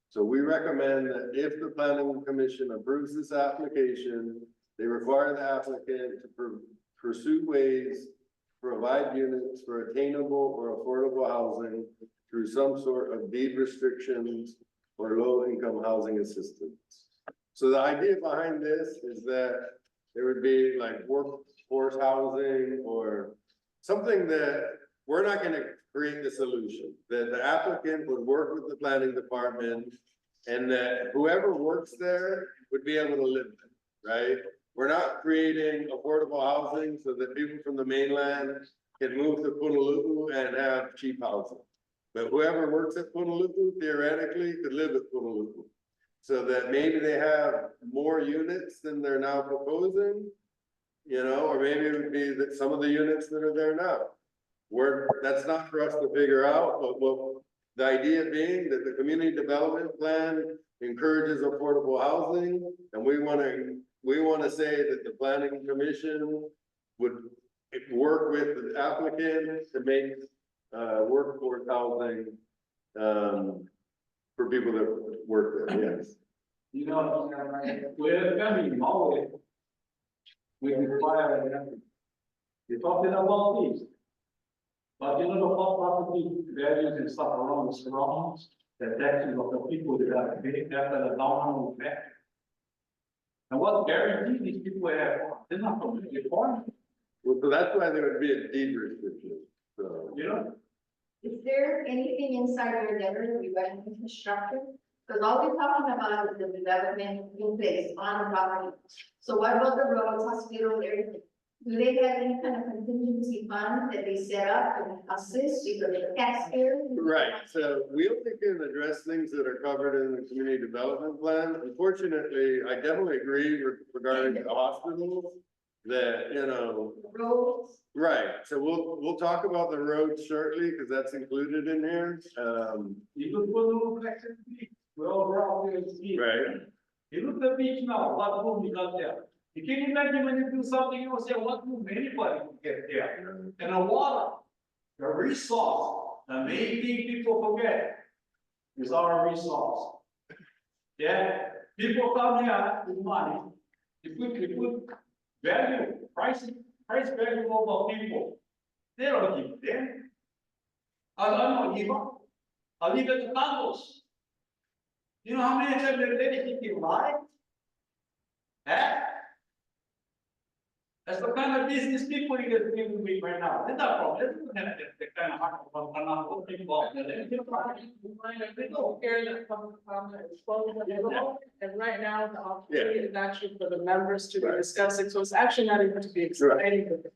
So we recommend that if the Planning Commission approves this application, they require the applicant to pursue ways to provide units for attainable or affordable housing through some sort of deed restrictions or low-income housing assistance. So the idea behind this is that there would be like workforce housing or something that we're not going to create the solution, that the applicant would work with the planning department and that whoever works there would be able to live there, right? We're not creating affordable housing so that people from the mainland can move to Honolulu and have cheap housing. But whoever works at Honolulu theoretically could live at Honolulu. So that maybe they have more units than they're now proposing, or maybe it would be that some of the units that are there now. That's not for us to figure out, but the idea being that the community development plan encourages affordable housing, and we want to say that the planning commission would work with the applicant to make workforce housing for people that work there. Yes. We're coming Maui. We require, you're talking about this. But the hot property values and stuff around the surroundings, the taxes of the people that are paying after the downtown effect. And what guarantee these people have? They're not going to get farm. Well, so that's why there would be a deed restriction. So, Is there anything inside your letter regarding infrastructure? Because all we're talking about is the development in place on the property. So what about the roads, hospitals, everything? Do they have any kind of contingency fund that they set up and assist you with the taxpayers? right. So we only can address things that are covered in the community development plan. Unfortunately, I definitely agree regarding the hospitals that, Roads. right. So we'll talk about the roads shortly because that's included in here. You look for the little back to the beach. We're all around here. Right. You look at the beach now, what room you got there? You can imagine when you do something, you will say, what do anybody get there? And the water, the resource, the main thing people forget is our resource. Yeah, people come here with money. If we value, price value over people, they don't give them. I don't give up. I'll leave it to Congress. You know how many times they're dedicated life? Eh? That's the kind of business people you get dealing with right now. That's not problem. They don't have the kind of heart of people. We don't hear that public comment is closed, and right now, the opportunity is actually for the members to be discussing, so it's actually not even to be explaining today.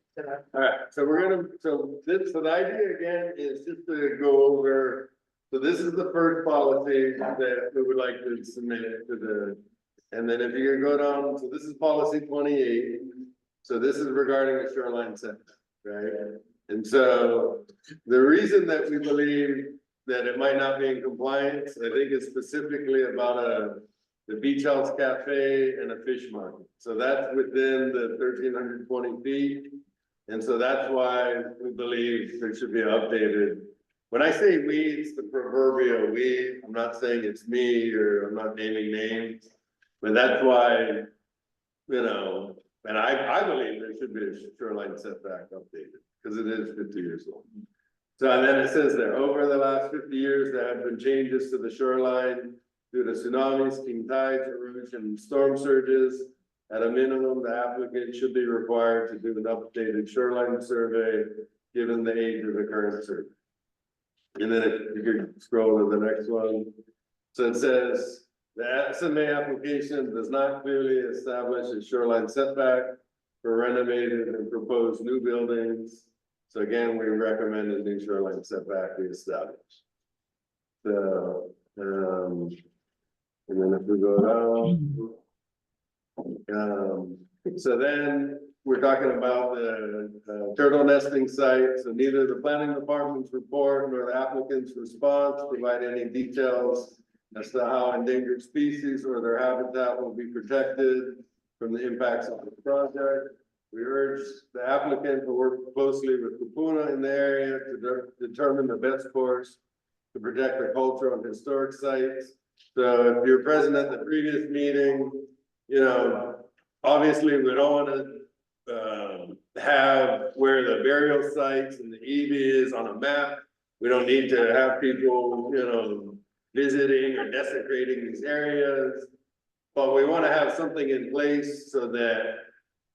All right, so so the idea again is just to go over, so this is the first policy that we would like to submit to the, and then if you can go down, so this is policy 28. So this is regarding the shoreline setback, right? And so the reason that we believe that it might not be in compliance, I think is specifically about the beach house cafe and a fish market. So that's within the 1,320 feet. And so that's why we believe there should be an updated. When I say we, it's the proverbial we. I'm not saying it's me or I'm not naming names, but that's why, you know, and I believe there should be a shoreline setback updated because it is 50 years old. So and then it says there, over the last 50 years, there have been changes to the shoreline due to tsunamis, king tides, erosion, and storm surges. At a minimum, the applicant should be required to do an updated shoreline survey, given the age of the current survey. And then if you could scroll to the next one. So it says, the SMA application does not clearly establish a shoreline setback for renovated and proposed new buildings. So again, we recommend a new shoreline setback be established. So, and then if we go down, so then we're talking about the turtle nesting site. So neither the planning department's report nor the applicant's response provide any details as to how endangered species or their habitat will be protected from the impacts of the project. We urge the applicant to work closely with Kaʻū in the area to determine the best course to protect the cultural and historic sites. So if you're present at the previous meeting, you know, obviously we don't want to have where the burial sites and the EV is on a map. We don't need to have people, you know, visiting or desecrating these areas. But we want to have something in place so that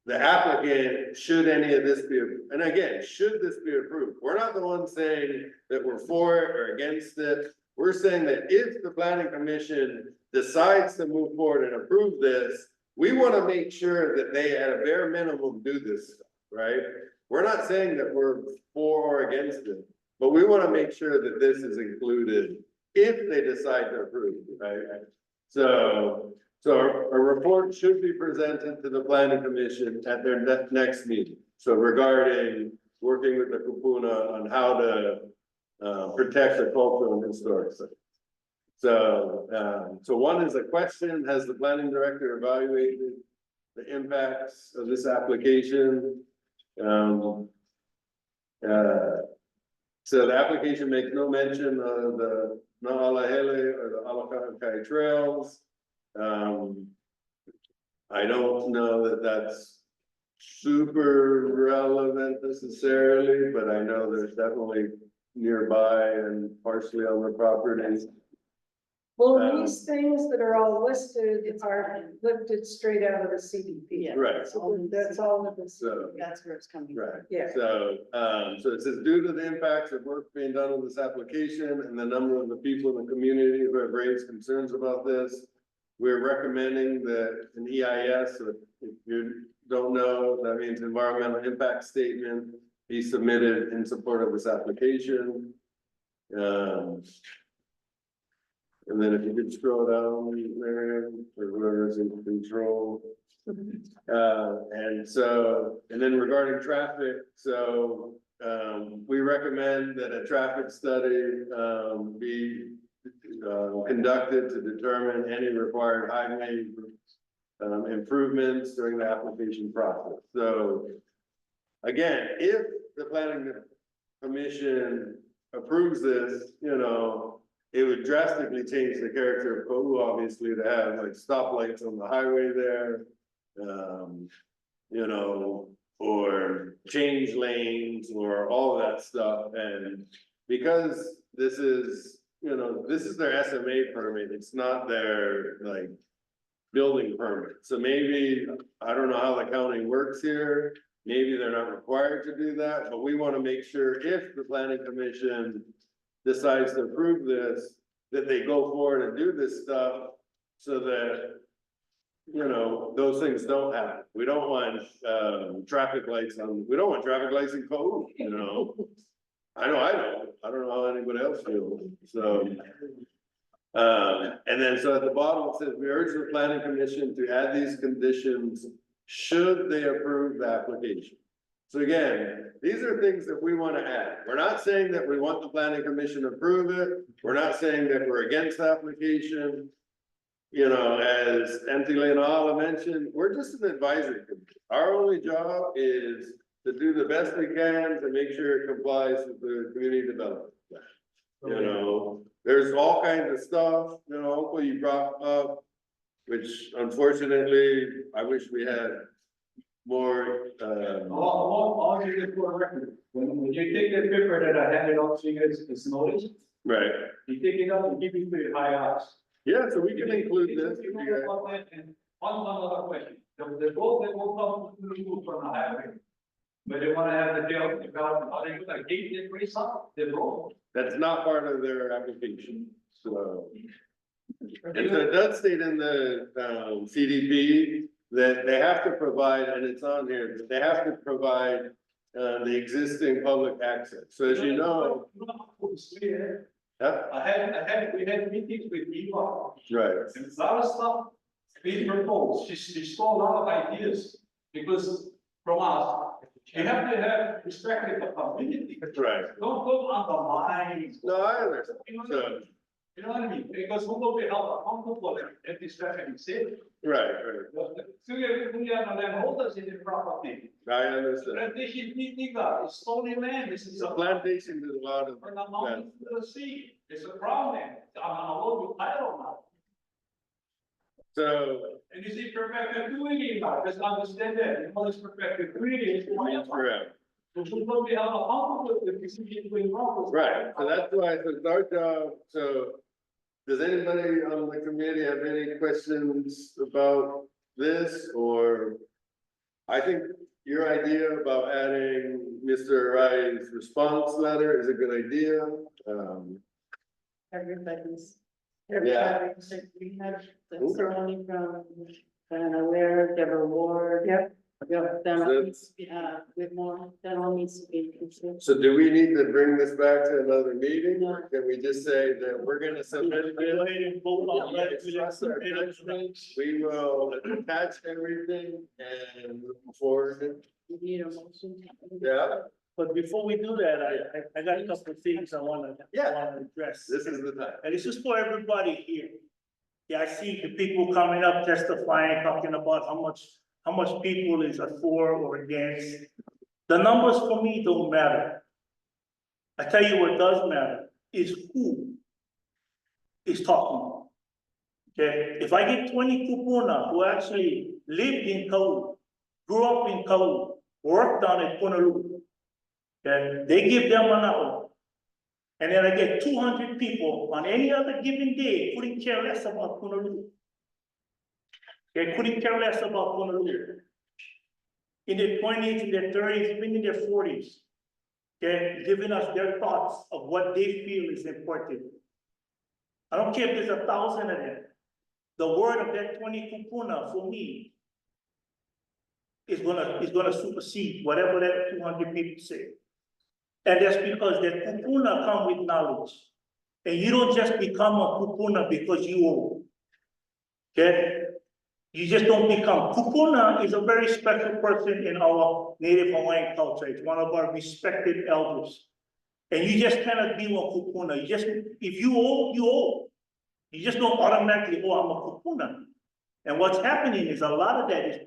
the applicant, should any of this be, and again, should this be approved, we're not the ones saying that we're for it or against it. We're saying that if the planning commission decides to move forward and approve this, we want to make sure that they at a bare minimum do this stuff, right? We're not saying that we're for or against it, but we want to make sure that this is included if they decide to approve, right? So a report should be presented to the planning commission at their next meeting. So regarding working with the Kaʻū on how to protect the cultural and historic sites. So one is a question: has the planning director evaluated the impacts of this application? So the application makes no mention of the Na'alahele or the Alakakai trails. I don't know that that's super relevant necessarily, but I know there's definitely nearby and partially on the properties. Well, these things that are all listed are lifted straight out of the CDP. Right. So that's all of this. So, That's where it's coming from. right. Yeah. So it says due to the impacts of work being done on this application and the number of the people in the community who have raised concerns about this, we're recommending that an EIS, or if you don't know, that means environmental impact statement, be submitted in support of this application. And then if you could scroll down, Marion, or whoever's in control. And then regarding traffic, so we recommend that a traffic study be conducted to determine any required highway improvements during the application process. So again, if the planning commission approves this, you know, it would drastically change the character of Kaʻū, obviously, to have like stoplights on the highway there. You know, or change lanes or all of that stuff. And because this is, you know, this is their SMA permit, it's not their like building permit. So maybe, I don't know how the county works here. Maybe they're not required to do that, but we want to make sure if the planning commission decides to approve this, that they go forward and do this stuff so that, you know, those things don't happen. We don't want, traffic lights on, we don't want traffic lights in Kaʻū, you know? I don't know how anybody else feels, so. And then, so at the bottom, it says, we urge the planning commission to add these conditions should they approve the application. So again, these are things that we want to add. We're not saying that we want the planning commission to approve it. We're not saying that we're against the application. You know, as Auntie Leonala mentioned, we're just an advisory committee. Our only job is to do the best we can to make sure it complies with the community development plan. You know, there's all kinds of stuff, you know, hopefully you brought up, which unfortunately, I wish we had more, All you did for a record, when you take the paper that I handed out to you guys this notice, right? you take it out and give it to the high house. Yeah, so we can include this. You know about that, and one other question, the boat that will come to the roof from the highway. But they wanna have the jail development, are they gonna gate it race up, the road? That's not part of their application, so. And so it does state in the, CDP that they have to provide, and it's on here, that they have to provide, the existing public access. So as you know, yeah, We had meetings with people, right, and a lot of stuff being proposed, she stole a lot of ideas, because from us, you have to have respect for the community. right. Don't go on the lines. No, I understand. So, You know what I mean? Because who will be held accountable if this traffic is safe? right, So we are the landholders in the property. I understand. Plantation legal, it's stolen land, this is The a. plantation is a lot of, From the mountain to the sea, it's a problem, I'm on a road with title now. so, And you see perpetuity now, just understand that, you know, this perpetuity is. correct. So we will be held accountable if you see it going wrong. Right, so that's why it's our job, so. Does anybody on the committee have any questions about this, or? I think your idea about adding Mr. Arai's response letter is a good idea, Everybody's. Yeah. We have the Okay. ceremony from Diana Ware, Deborah Ward. Yep. Yep, that So- needs to be, Whitmore, that all needs to be considered. so do we need to bring this back to another meeting, No. or can we just say that we're gonna submit it? Go ahead and vote on that. Express our judgment. We will attach everything and move forward. You need a motion. Yeah, But before we do that, I got a couple of things I wanna address. this is the time. And this is for everybody here. Yeah, I see the people coming up testifying, talking about how much people is for or against. The numbers for me don't matter. I tell you what does matter is who is talking. Okay, if I get 20 kupuna who actually lived in Kaʻū, grew up in Kaʻū, worked down in Honolulu, okay, they give them an hour. And then I get 200 people on any other given day, couldn't care less about Honolulu. They couldn't care less about Honolulu. In their 20s, in their 30s, even in their 40s. Okay, giving us their thoughts of what they feel is important. I don't care if there's 1,000 of them. The word of that 20 kupuna for me is gonna supersede whatever that 200 people say. And that's because that kupuna come with knowledge. And you don't just become a kupuna because you old. Okay? You just don't become. Kupuna is a very special person in our Native Hawaiian culture. It's one of our respected elders. And you just cannot be a kupuna. You just, if you old, you old. You just don't automatically, oh, I'm a kupuna. And what's happening is a lot of that is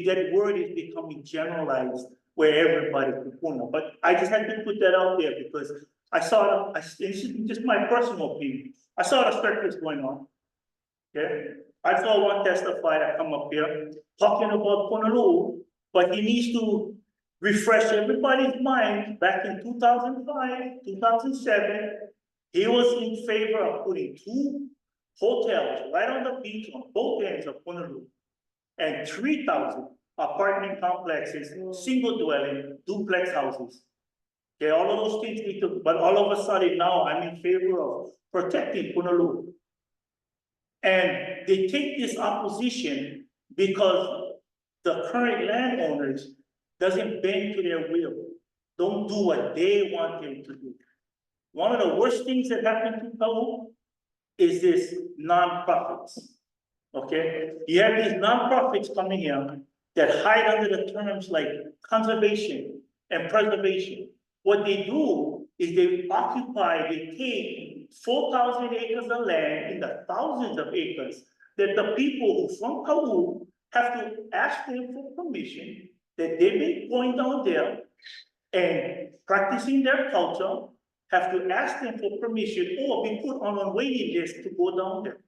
that word is becoming generalized where everybody kupuna. But I just had to put that out there because I saw it, this is just my personal opinion. I saw the circus going on. Okay, I saw one testifier come up here talking about Honolulu, but he needs to refresh everybody's mind. Back in 2005, 2007, he was in favor of putting 2 hotels right on the beach on both ends of Honolulu and 3,000 apartment complexes, single dwelling, duplex houses. Okay, all of those things need to, but all of a sudden now I'm in favor of protecting Honolulu. And they take this opposition because the current landowners doesn't bend to their will, don't do what they want them to do. One of the worst things that happened to Kaʻū is this nonprofits. Okay, you have these nonprofits coming here that hide under the terms like conservation and preservation. What they do is they take 4,000 acres of land in the thousands of acres that the people who from Kaʻū have to ask them for permission, that they've been going down there and practicing their culture, have to ask them for permission or be put on a waiting list to go down there.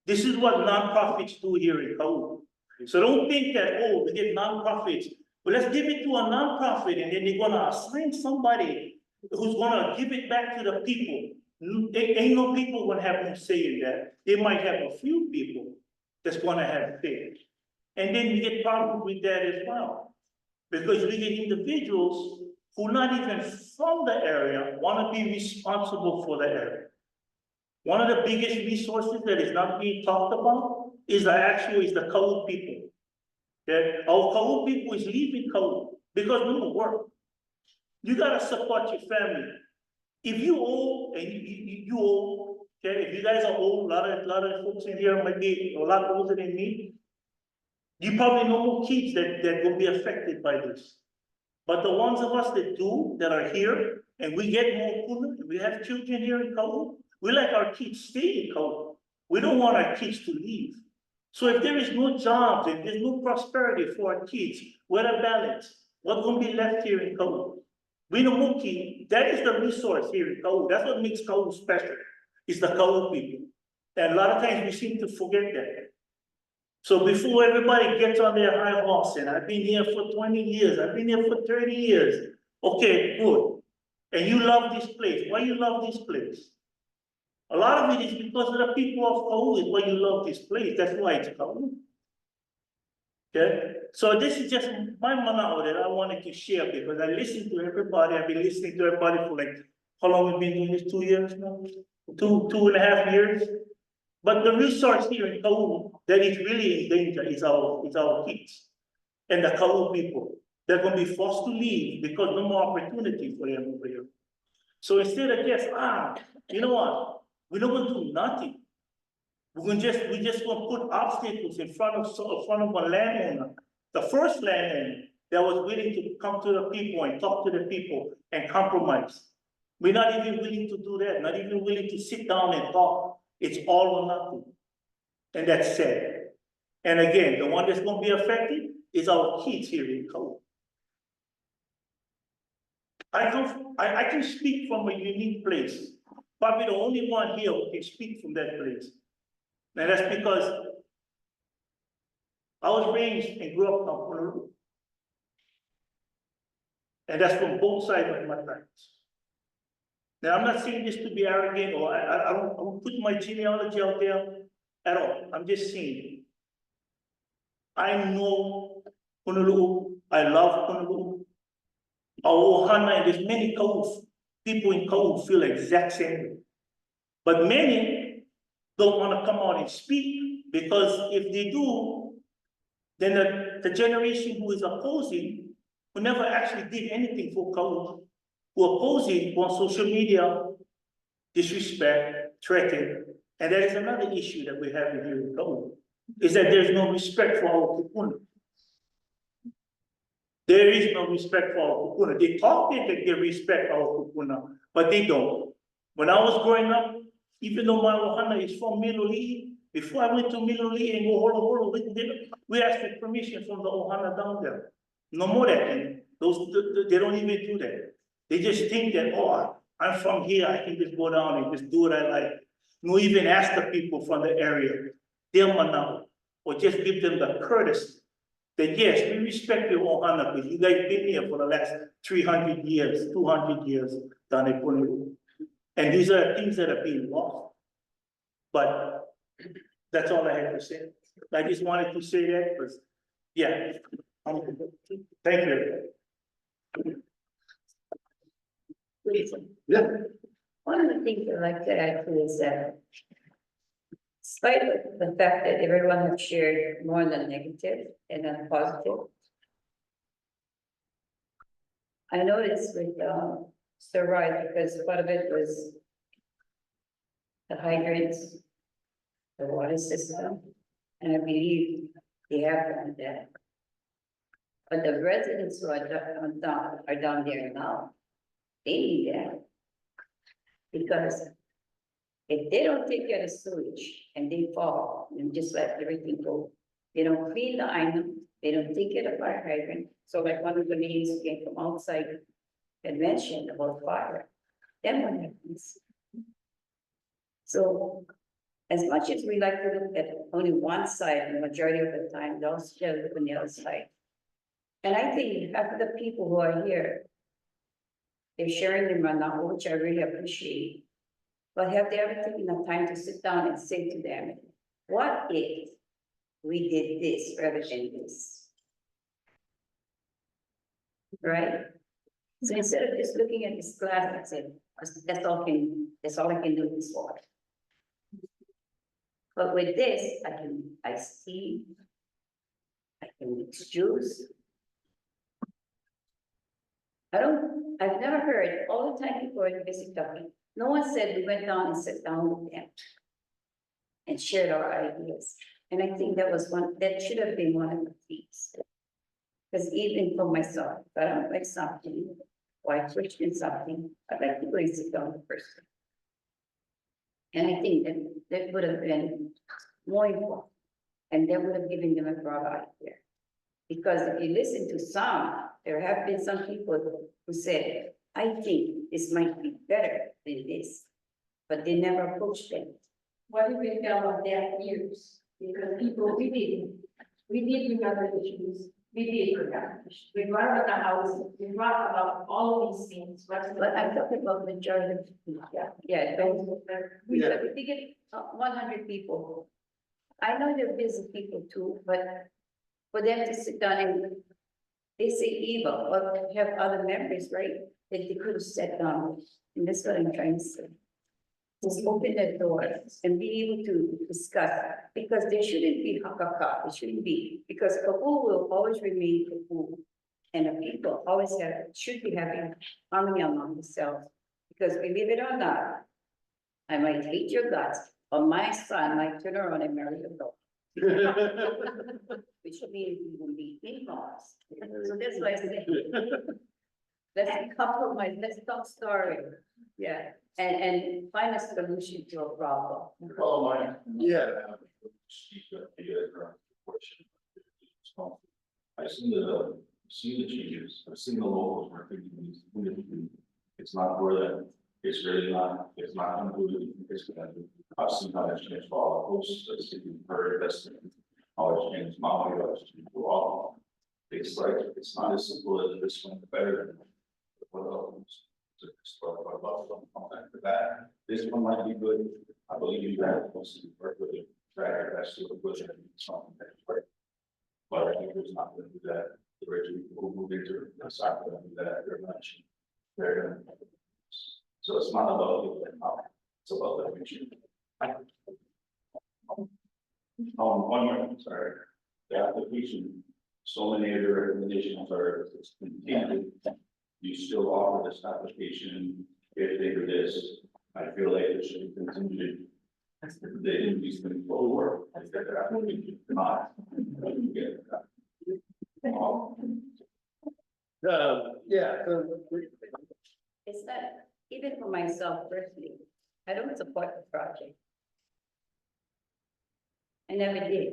This is what nonprofits do here in Kaʻū. So don't think that, oh, we get nonprofits, but let's give it to a nonprofit and then they're gonna assign somebody who's gonna give it back to the people. Ain't no people gonna have no say in that. They might have a few people that's gonna have say. And then we get problems with that as well. Because we get individuals who not even from the area wanna be responsible for the area. One of the biggest resources that is not being talked about is the Kaʻū people. Okay, our Kaʻū people is leaving Kaʻū because we don't work. You gotta support your family. If you old and you old, okay, if you guys are old, a lot of folks in here might be a lot older than me. You probably know more kids that will be affected by this. But the ones of us that are here, and we get more puna, we have children here in Kaʻū, we like our kids stay in Kaʻū. We don't want our kids to leave. So if there is no jobs and there's no prosperity for our kids, what a balance? What's gonna be left here in Kaʻū? Winamuki, that is the resource here in Kaʻū. That's what makes Kaʻū special, is the Kaʻū people. And a lot of times we seem to forget that. So before everybody gets on their high horse, and I've been here for 20 years, I've been here for 30 years. Okay, good. And you love this place. Why you love this place? A lot of it is because of the people of Kaʻū is why you love this place. That's why it's Kaʻū. Okay, so this is just my manao that I wanted to share because I listened to everybody. I've been listening to everybody for like, how long we've been doing this, 2 years now? 2.5 years. But the resource here in Kaʻū that is really in danger is our kids and the Kaʻū people. They're gonna be forced to leave because no more opportunity for them over here. So instead of just, you know what? We're not gonna do nothing. We just gonna put obstacles in front of a landowner. The first landowner that was willing to come to the people and talk to the people and compromise. We're not even willing to do that, not even willing to sit down and talk. It's all or nothing. And that's sad. And again, the one that's gonna be affected is our kids here in Kaʻū. I can speak from a unique place. Probably the only one here who can speak from that place. And that's because I was raised and grew up in Honolulu. And that's from both sides of my parents. Now, I'm not saying this to be arrogant or I don't put my genealogy out there at all. I'm just saying, I know Honolulu, I love Honolulu. Our ohana, and there's many Kaʻū, people in Kaʻū feel the exact same way. But many don't want to come out and speak because if they do, then the generation who is opposing, who never actually did anything for Kaʻū, who opposing on social media, disrespect, threaten, and that is another issue that we have here in Kaʻū, is that there's no respect for our kupuna. There is no respect for our kupuna. They talk that they respect our kupuna, but they don't. When I was growing up, even though my ohana is from Miloli'i, Before I went to Miloli and go, hold on, we asked for permission from the Ohana down there. No more that, they don't even do that. They just think that, oh, I'm from here, I can just go down and just do what I like. No even ask the people from the area, they'll know, or just give them the courtesy. That yes, we respect your Ohana, because you guys been here for the last 300 years, 200 years, down in Punahou. And these are things that are being lost. But that's all I have to say. I just wanted to say that, because, yeah. Thank you. Yeah. One of the things I like to add to is that despite the fact that everyone has shared more than negative and than positive, I noticed with Sir Wright, because part of it was the hydrants, the water system, and I believe they have done that. But the residents who are down there now, they need that. Because if they don't take care of sewage and they fall and just let everything go, they don't clean the island, they don't take care of fire hydrant. So like one of the ladies who came from outside had mentioned about fire, then what happens? So as much as we like to look at only one side, the majority of the time, they also look on the other side. And I think half of the people who are here, they're sharing their manao, which I really appreciate. But have they ever taken the time to sit down and say to them, what if we did this rather than this? Right? So instead of just looking at this glass and saying, that's all I can do is water. But with this, I see, I can mix juice. I've never heard, all the time people are busy talking, no one said we went down and sat down with them and shared our ideas. And I think that should have been one of the things. Because even for myself, if I don't like something, or I question something, I'd like to go and sit down with the person. And I think that would have been more important, and that would have given them a broad idea. Because if you listen to some, there have been some people who said, I think this might be better than this, but they never approached them. What do we tell of their ears? Because people, we did remember issues, we did remember issues. We brought about the house, we brought about all these things. But I'm talking about majority of people. Yeah, we get 100 people. I know they're busy people too, but for them to sit down and they say evil, or have other members, right? That they could have sat down, and that's what I'm trying to say. Just open the door and be able to discuss, because there shouldn't be hakaka, it shouldn't be, because Kaʻū will always remain Kaʻū. And the people always should be having harmony among themselves, because believe it or not, I might hate your guts, but my son might turn around and marry your daughter. Which means we will be in-laws. So that's why I say, let's compromise, let's talk story. Yeah, and find a solution to a problem. Yeah. I've seen the changes, I've seen the locals working in these, it's not for them, it's really not, it's not gonna do it, it's gonna do. I've seen how that's changed for all the hosts, I've seen very best, how it's changed Maui, how it's changed for all. It's like, it's not as simple as this one, better than what else. That. This one might be good, I believe you guys will see work with it, track, that's still good, something that's right. But I think it's not gonna do that, the rich people who move into it, that's not gonna do that very much. They're gonna. So it's not about you, it's about the future. One more, sorry, the application, so many of the recommendations are continued. You still offer this application, if they do this, I feel like it should be continued. They didn't use them forward, I think that application not. Yeah. It's that, even for myself personally, I don't support the project. I never did.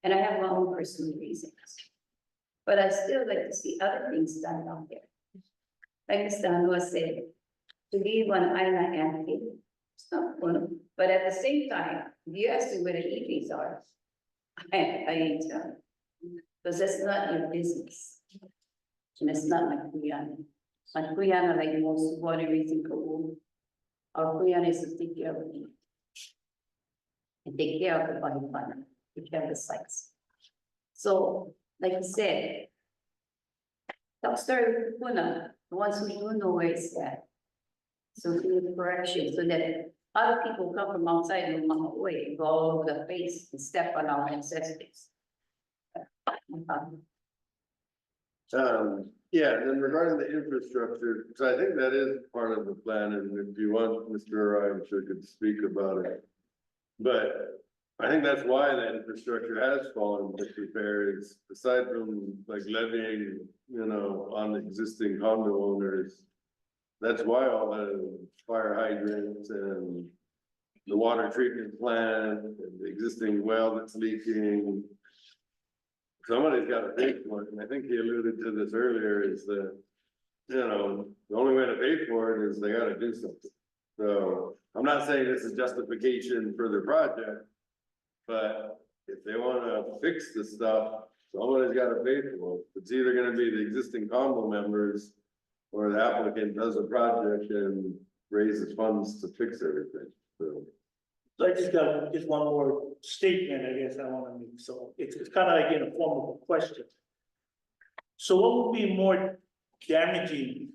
And I have my own personal reasons. But I still like to see other things done out there. Like Mr. Anwar said, to leave one island empty, it's not fun. But at the same time, if you ask me where the EVs are, I ain't telling. Because that's not your business. And it's not like Guyana. But Guyana, like most waterways in Kaʻū, our Guyana is to take care of it. And take care of the body plan, take care of the sites. So, like I said, talk story with Puna, the ones who do know where it's at. So do the correction so that other people come from outside and run away, go all over the place and step on our ancestors. Yeah, and then regarding the infrastructure, so I think that is part of the plan, and if you want, Mr. Ryan, sure could speak about it. But I think that's why the infrastructure has fallen disrepair is aside from like levying, on the existing condo owners. That's why all the fire hydrants and the water treatment plant and the existing well that's leaking. Somebody's got to pay for it, and I think he alluded to this earlier, is that, the only way to pay for it is they gotta do something. So, I'm not saying this is justification for their project, but if they wanna fix the stuff, somebody's gotta pay for it. It's either gonna be the existing combo members, or the applicant does a project and raises funds to fix everything, so. So I just got just one more statement, I guess I wanna make, so it's kind of like in a form of a question. So what would be more damaging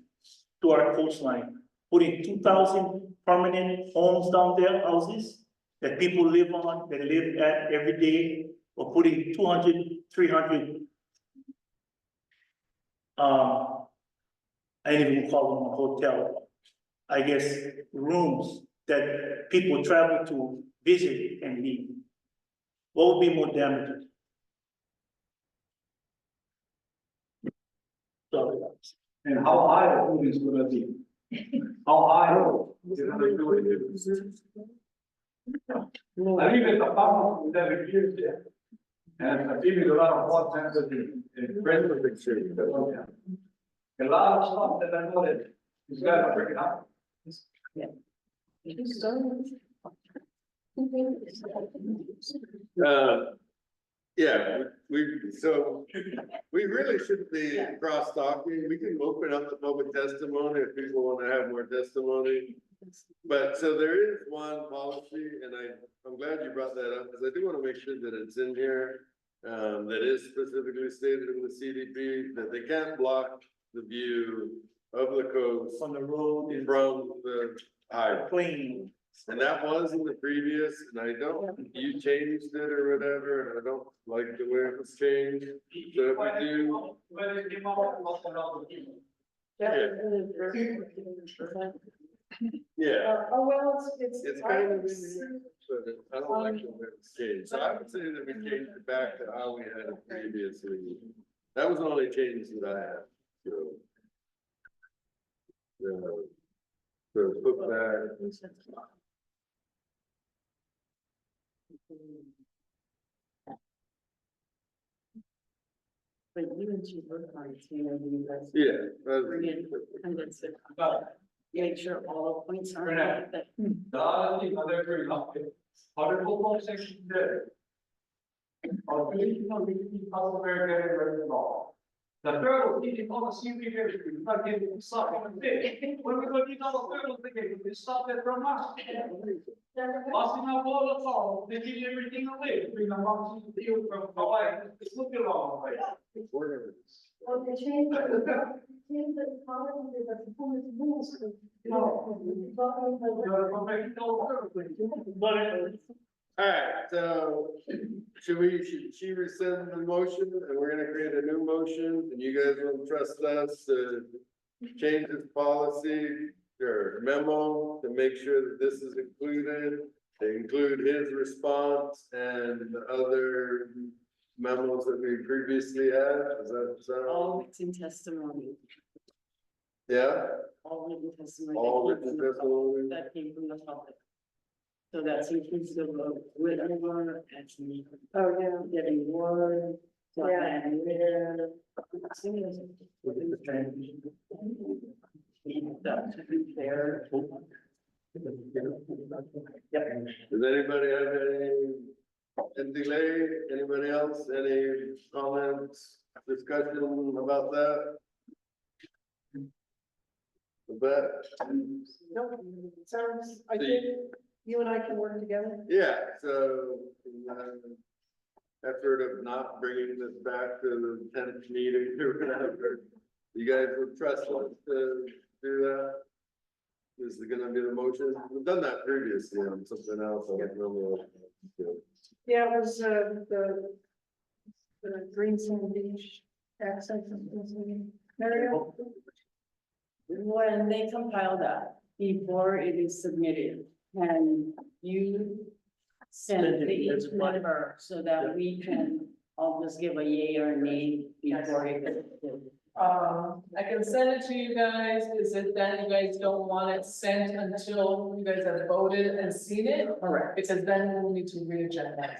to our coastline? Putting 2,000 permanent homes down there, houses that people live on, that live at every day, or putting 200, 300 I didn't even call them a hotel, I guess, rooms that people travel to visit and leave. What would be more damaging? Sorry. And how high the building is gonna be? How high? You're gonna do it. I live in the farm with every year there. And I give you a lot of hot tempers in Brentwood, a lot of stuff that I know that is gonna bring it up. Yeah, we really shouldn't be cross talking. We can open up the public testimony if people want to have more testimony. But so there is one policy, and I'm glad you brought that up, because I do want to make sure that it's in here. That is specifically stated in the CDP that they can't block the view of the coast On the road in from the highway. plain. And that was in the previous, and you changed it or whatever, and I don't like the way it was changed. So if we do, yeah, Oh, well, it's kind of in here, but I don't like the way it's changed. So I would say that we changed it back to how we had it previously. That was the only change that I had, so. Yeah. So put back. But you and you work on it, you guys. Yeah. Bring in, condense it. Make sure all points are. Renee. But The other thing, other very lucky, article section there. Or we know we can also very law. The third teaching policy we very not getting something big. When we go to the third thing, we stop that from us. Passing up all the phone, they give everything away, bring them up to the deal from Hawaii, it's looking long way. Well, they changed the policy that the performance rules. Alright, so should she rescind the motion and we're gonna create a new motion and you guys will trust us to change this policy or memo to make sure that this is included, to include his response and the other memos that we previously had, is that so? all written testimony, Yeah, all written testimony. all written testimony. That came from the public. So that's inclusive of whatever, that's me Oh, yeah. getting water. So Yeah. I'm there. There. Does anybody have any delay? Anybody else, any comments, discussion about that? With that, No, sounds, I think you and I can work together. yeah, so, in the effort of not bringing this back to the 10th meeting or whatever, you guys would trust us to do that? Is it gonna be the motion? We've done that previously on something else. I don't remember. Yeah, it was, the Green Sand Beach access area. When they compile that, before it is submitted, and you send the each member so that we can all just give a yay or nay before it is. I can send it to you guys, is it then you guys don't want it sent until you guys have voted and seen it? Correct. Because then we'll need to re-agenda.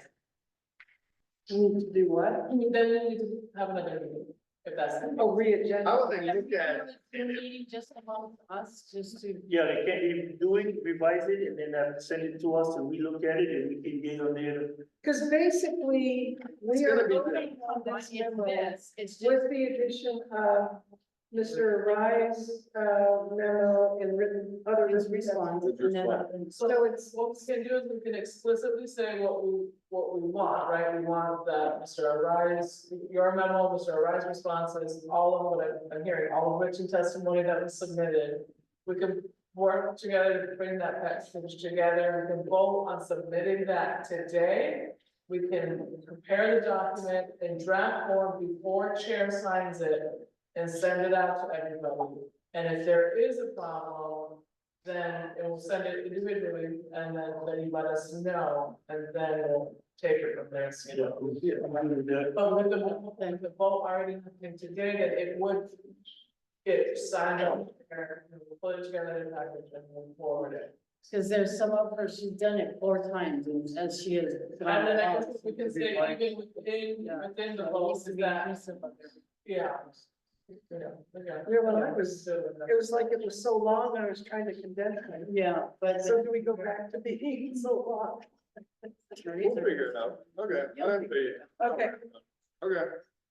We need to do what? Then we need to have another meeting, if that's the. Oh, re-agenda. How would they look at it? Meeting just among us, just to. Yeah, they can, you do it, revise it, and then send it to us, and we look at it, and we can get on there. Because basically, we are voting on this memo It's just. with the addition of Mr. Rye's, memo and written, other written response. So it's, what we can do is we can explicitly say what we want, right? We want that Mr. Arise, your memo, Mr. Arise responses, all of what I'm hearing, all of written testimony that was submitted. We can work together to bring that package together. We can vote on submitting that today. We can prepare the document in draft form before chair signs it and send it out to everybody. And if there is a problem, then it will send it individually and then you let us know, and then we'll take it from there. But with the vote already in today, that it would get signed up, and we'll put it together in a package and move forward it. Cause there's some of her, she's done it 4 times and as she is. And then I guess we can say even within the votes is that, yeah. Yeah, well, it was like it was so long, I was trying to condense it. Yeah, but. So do we go back to being so long? We'll figure it out. Okay, I'm free. Okay, Okay.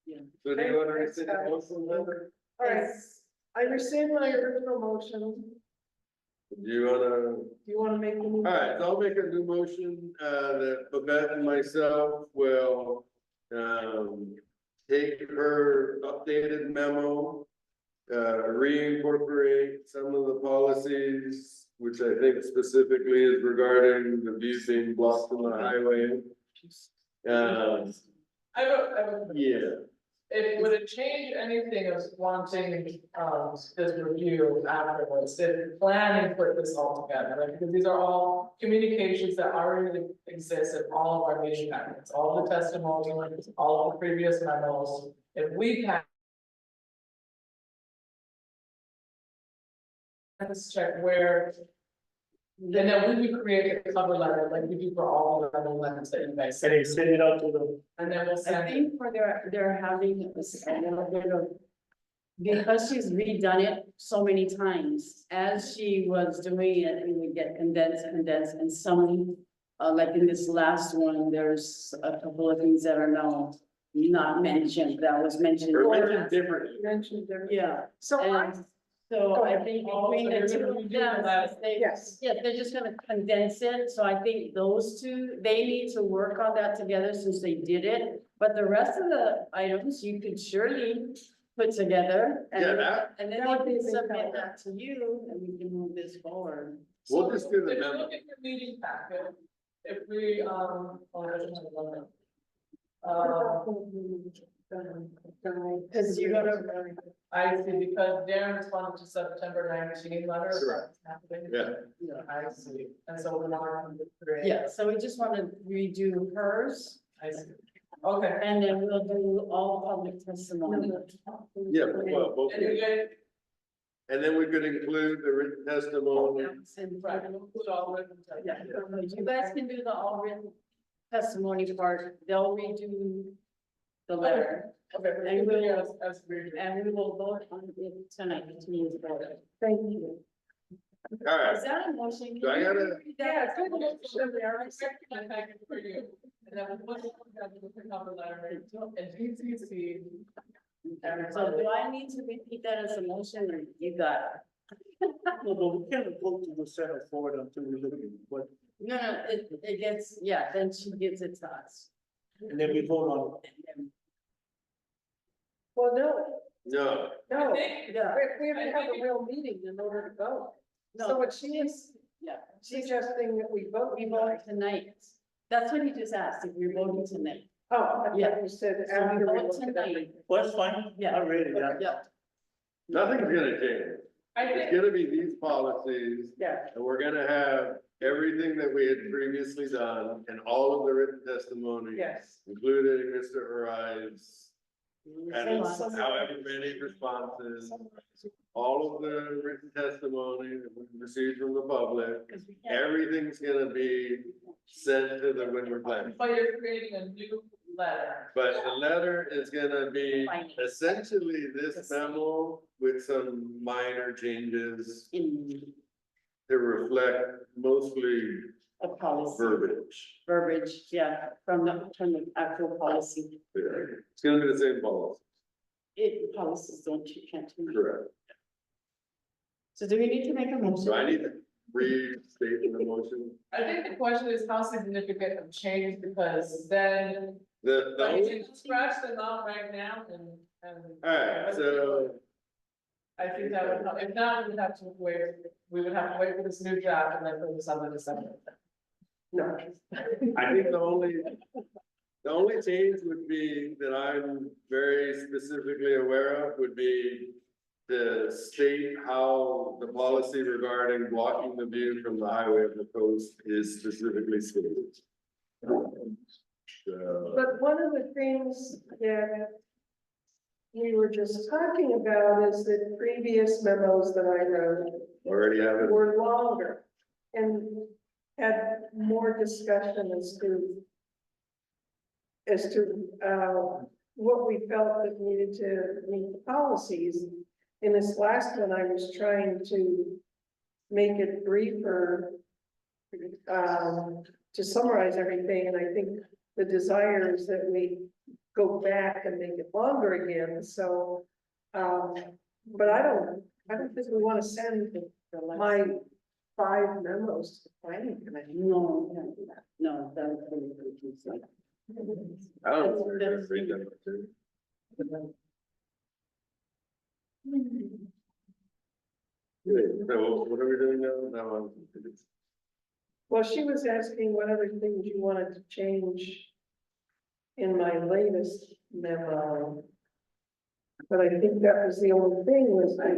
Yeah. So do you want to rescind the motion, then? all right. I rescind my original motion. Do you wanna? Do you want to make the? All right, so I'll make a new motion, that Babette and myself will, take her updated memo, reincorporate some of the policies, which I think specifically is regarding the view being blocked on the highway. I have Yeah, would it change anything of wanting, this review afterwards, if planning put this all together, like, because these are all communications that already exist in all of our meeting packets, all the testimony, all of the previous memos. If we can. Let's check where. And then we would create a cover letter like we do for all the other letters that you guys And send, they send it out to them. and then we'll I send it. think for they're having this a little bit of. Because she's redone it so many times, as she was doing it, we would get condensed, and some. Like in this last one, there's a couple of things that are now not mentioned, that was mentioned. or mentioned differently. Mentioned there. Yeah, So I, and so I think between the two of them, they, yes, yeah, they're just gonna condense it, so I think those two, they need to work on that together since they did it. But the rest of the items, you could surely put together, and, Yeah, that- and then that they would be can a big submit help. that to you, and we can move this forward. We'll just do the If you memo. look at your meeting packet, if we, because you gotta. I see, because Darren responded to September 19 letter. Correct. Yeah. I see, and so we want to create. Yeah, so we just wanna redo hers, I see, okay. and then we'll do all public testimony. Yeah, well, both. And you guys, And then we could include the written testimony. Yeah. You guys can do the all written testimony part, they'll redo the letter. Okay, And we will, as we. and we will vote on it tonight between the board. Thank you. All right, Is that a motion? So I gotta- Yeah, it's good to know, so we are expecting that package for you. And then we'll put it together with the cover letter and GCC. So do I need to repeat that as a motion or you got it? No, but we can't go to the Senate forward until we look at what, No, it gets, yeah, then she gives it to us. and then we vote on it. Well, no, no, Yeah. we have to have a real meeting in order to vote. So No, what she is yeah, suggesting that we vote. we vote tonight. That's what he just asked, if we're voting tonight. Oh, I Yeah. thought you said So we after we vote look at tonight. everything. Well, that's fine, Yeah. I read it, yeah. Yeah. nothing's gonna change. I It's think, gonna be these policies, Yeah, and we're gonna have everything that we had previously done and all of the written testimony. yes. Including Mr. Arai's, and some- however many responses, all of the written testimony that we received from the public. Everything's gonna be sent to the Windward Planning. but you're creating a new letter. But the letter is gonna be essentially this memo with some minor changes In to reflect mostly a policy, verbiage. verbiage, yeah, from the actual policy. Yeah, it's gonna be the same policy, Policies don't, you can't change. correct? So do we need to make a motion? So I need to restate the motion. I think the question is how significant of change, because then, The like, you only, can scratch them out right now and. alright, so, I think that would help, if not, we would have to wait, we would have to wait for this new draft and then put this on the December. No. I think the only change would be that I'm very specifically aware of would be to state how the policy regarding blocking the view from the highway of the coast is specifically stated. So, But one of the things that we were just talking about is that previous memos that I wrote already have it, were longer and had more discussion as to what we felt that needed to meet the policies. In this last one, I was trying to make it briefer, to summarize everything, and I think the desire is that we go back and make it longer again, so, but I don't think we want to send my 5 memos to the planning commission. No, we can't do that. No, that would really confuse me. I don't know, we're gonna read them too. Okay, so what are we doing now? Now I'm confused. Well, she was asking what other things you wanted to change in my latest memo. But I think that was the only thing was I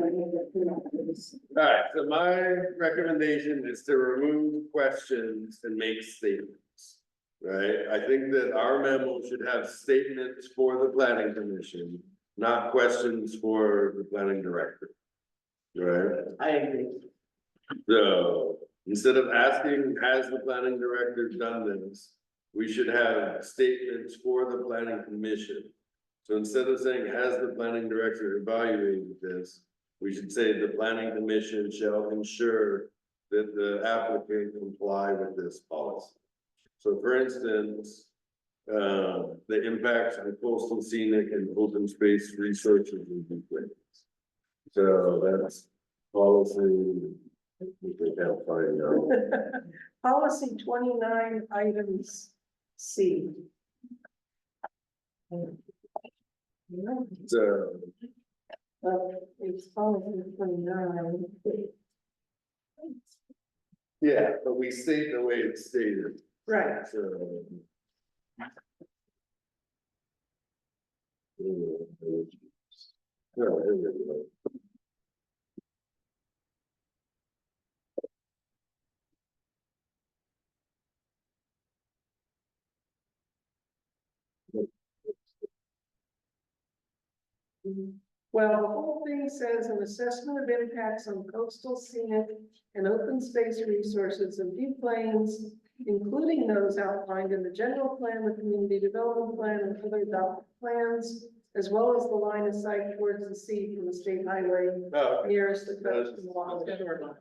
Alright, so my recommendation is to remove questions and make statements. Right, I think that our memo should have statements for the planning commission, not questions for the planning director. Right, I agree. so instead of asking, has the planning director done this? We should have statements for the planning commission. So instead of saying, has the planning director evaluated this? We should say the planning commission shall ensure that the applicant comply with this policy. So for instance, the impacts on coastal scenic and open space resources and things. So that's policy. We can't find out. Policy 29 items C. So, It's policy 29. yeah, but we state the way it's stated, Right, so. No, here we go. Well, the whole thing says an assessment of impacts on coastal scenic and open space resources of view plains, including those outlined in the general plan, the community development plan, and other adopted plans, as well as the line of sight towards the sea from the state highway Oh, okay. nearest the coast and along the shoreline.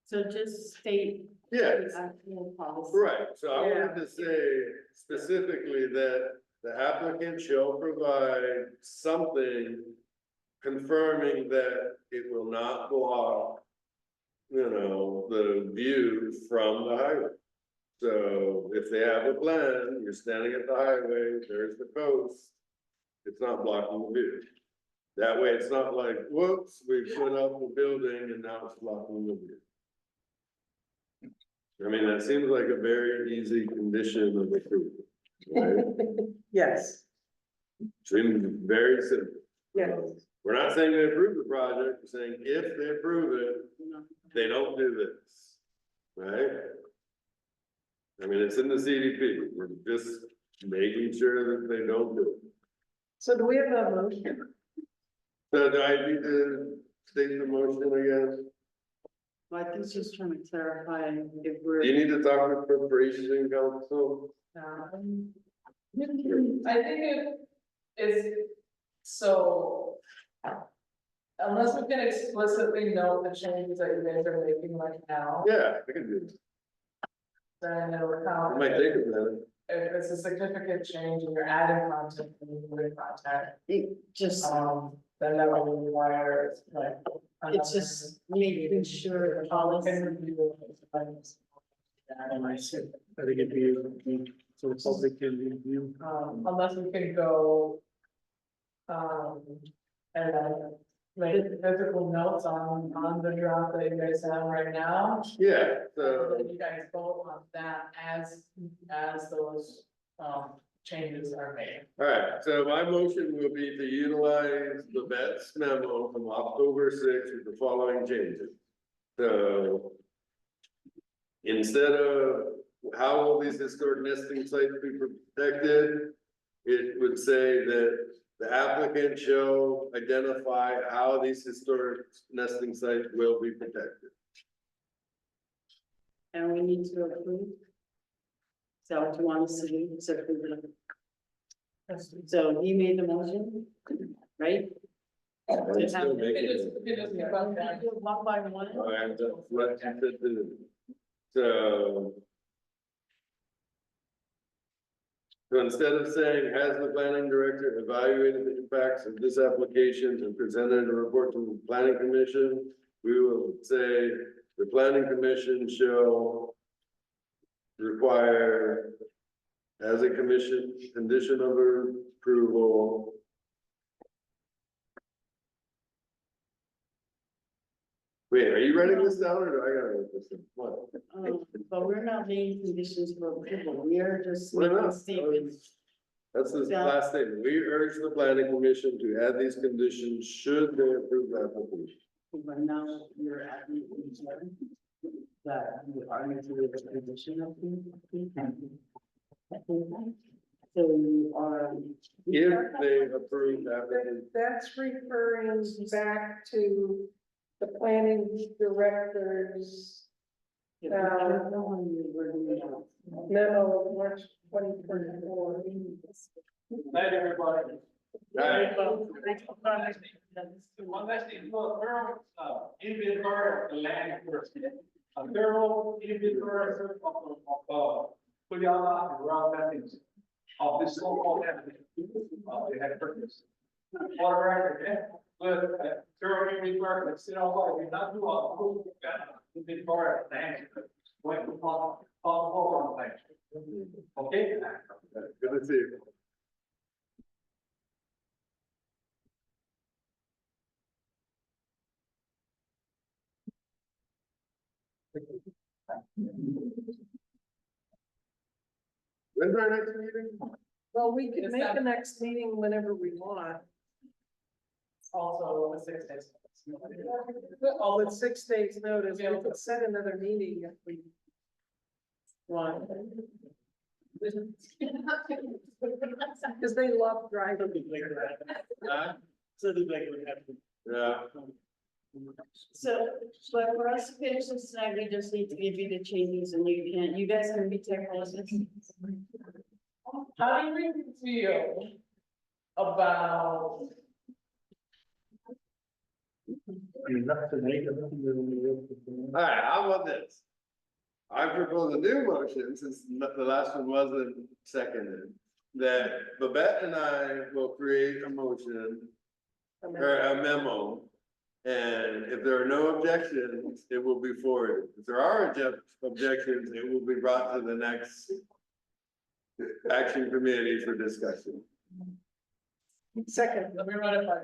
So just state. Yeah. the actual policy. Right, so I wanted to say specifically that the applicant shall provide something confirming that it will not block, you know, the view from the highway. So if they have a plan, you're standing at the highway, there's the coast, it's not blocking the view. That way, it's not like, whoops, we put up a building and now it's blocking the view. I mean, that seems like a very easy condition of approval, right? Yes, Seems very simple. yes. We're not saying they approve the project, we're saying if they approve it, they don't do this, right? I mean, it's in the CDP, we're just making sure that they don't do it. So do we have a motion? So do I need to state the motion again? Well, I think she's trying to clarify if Do we're. you need to talk to Corporation Council? I think it is, so. Unless we can explicitly note the changes that you guys are making right now, Yeah, I can do it. then it'll count. It might take a minute. If it's a significant change and you're adding content and you put contact, It just, then that will require like. it's just making sure the policy. I said, I think it'd be, so the public can review. Unless we can go. And then make physical notes on the draft that you guys have right now. Yeah, And so, then you guys vote on that as those, changes are made. all right, so my motion will be to utilize the VETS memo from October 6th with the following changes. So instead of how will these historic nesting sites be protected, it would say that the applicant shall identify how these historic nesting sites will be protected. And we need to approve. So what you want to see, so you made the motion, right? I'm still making it. One by one. All right, that's what I said to do. So instead of saying, has the planning director evaluated the impacts of this application and presented a report to the planning commission, we will say the planning commission shall require as a condition of approval. Wait, are you writing this down or do I gotta write this down? What? But we're not making conditions for approval, we are just Why making not? statements. That's the Yeah. last statement. We urge the planning commission to add these conditions should they approve the application. But now you're adding that you are making a condition of the. So you are. If they approve the application. That's referring back to the planning director's memo of March 2024. Night, everybody. Right. One last thing, inventory of the land first. A thorough inventory of Puyallup and rural settings of this so-called evidence. They had purpose. For the record, but thorough inventory, let's sit all we not do a full inventory of land. Going to follow on land. Okay? Good to see you. When's our next meeting? Well, we can make the next meeting whenever we want. Also, the 6 days. Oh, with 6 days notice, we could set another meeting if we want. Because they love driving. So it like what happened. Yeah, So, but for us to finish this tonight, we just need to give you the changes and you guys can be technical. How do you feel about? alright, how about this? I propose a new motion, since the last one wasn't seconded, that Babette and I will create a motion or a memo. And if there are no objections, it will be forwarded. If there are objections, it will be brought to the next action committee for discussion. Second. Let me run it by.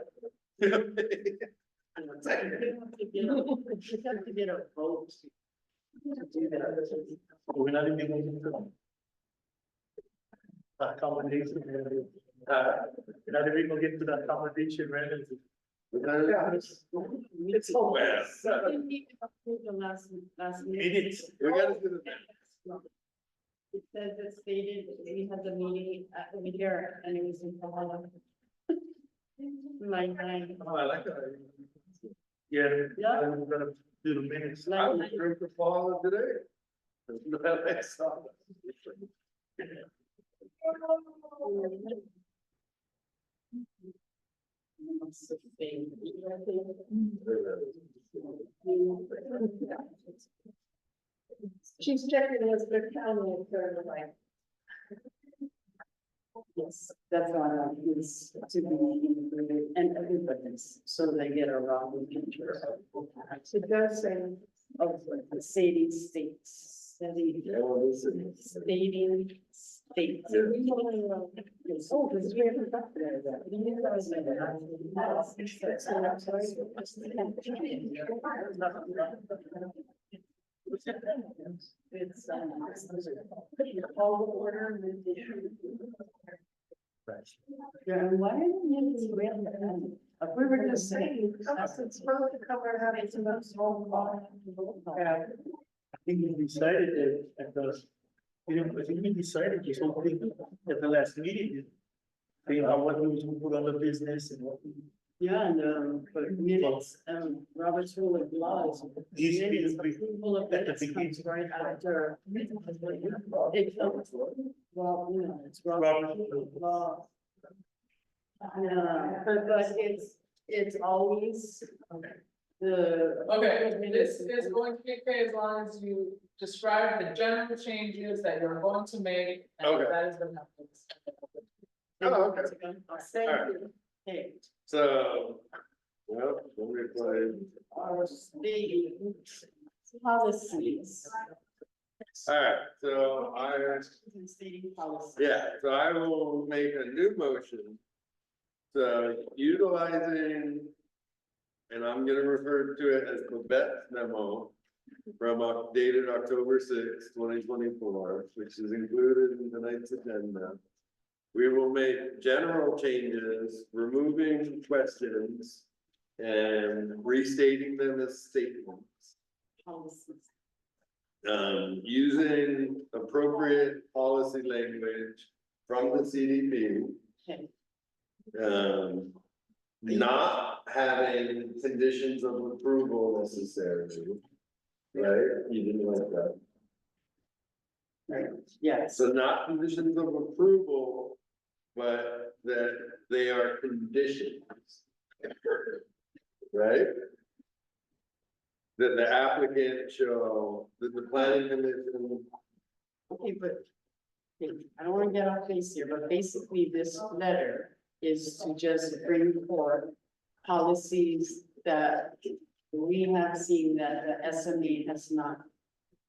Second. We have to get a vote. To do that. We're not even going to do accommodation. We're not even gonna get to the accommodation, right? It's all Well, We didn't need to approve the last meeting. It is. we gotta do the. It says it stated, we had the meeting over here and it was in Pahala. Line 9. Oh, I like that. Yeah. Yeah. I'm gonna do the minutes. I was drink the fall today. I saw that. She's checking with the county attorney. Yes, that's why it's to be included and everybody's, so they get around the picture of. It does say. Of the stating states, stating states. Oh, because we haven't got there It's all the order. Yeah, and why didn't you read that? If we were just saying, It's supposed to cover having to know small. I think we decided it at the, I think we decided this whole thing at the last meeting. You know, what we would put on the business and what. yeah, and for minutes, Robert's rule of laws. These minutes, will be approval of at the minutes comes beginning. right after. It comes, well, you know, it's Robert's Robert's rule. law. But it's always the. Okay, this is going to be okay as long as you describe the general changes that you're going to make. And Okay. that is what happens. Oh, okay. Thank Alright. you. Okay. So, well, when we play, Our state policies. alright, so Stating policies. yeah, so I will make a new motion. So utilizing, and I'm gonna refer to it as Babette's memo from dated October 6, 2024, which is included in tonight's agenda. We will make general changes, removing questions and restating them as statements. Policies. Using appropriate policy language from the CDP. Okay. Not having conditions of approval necessarily. Right, you didn't like that. Right, yes. So not conditions of approval, but that they are conditions. Right? That the applicant show, that the planning commission. Okay, but okay, I don't wanna get off base here, but basically this letter is to just bring forth policies that we have seen that the SME has not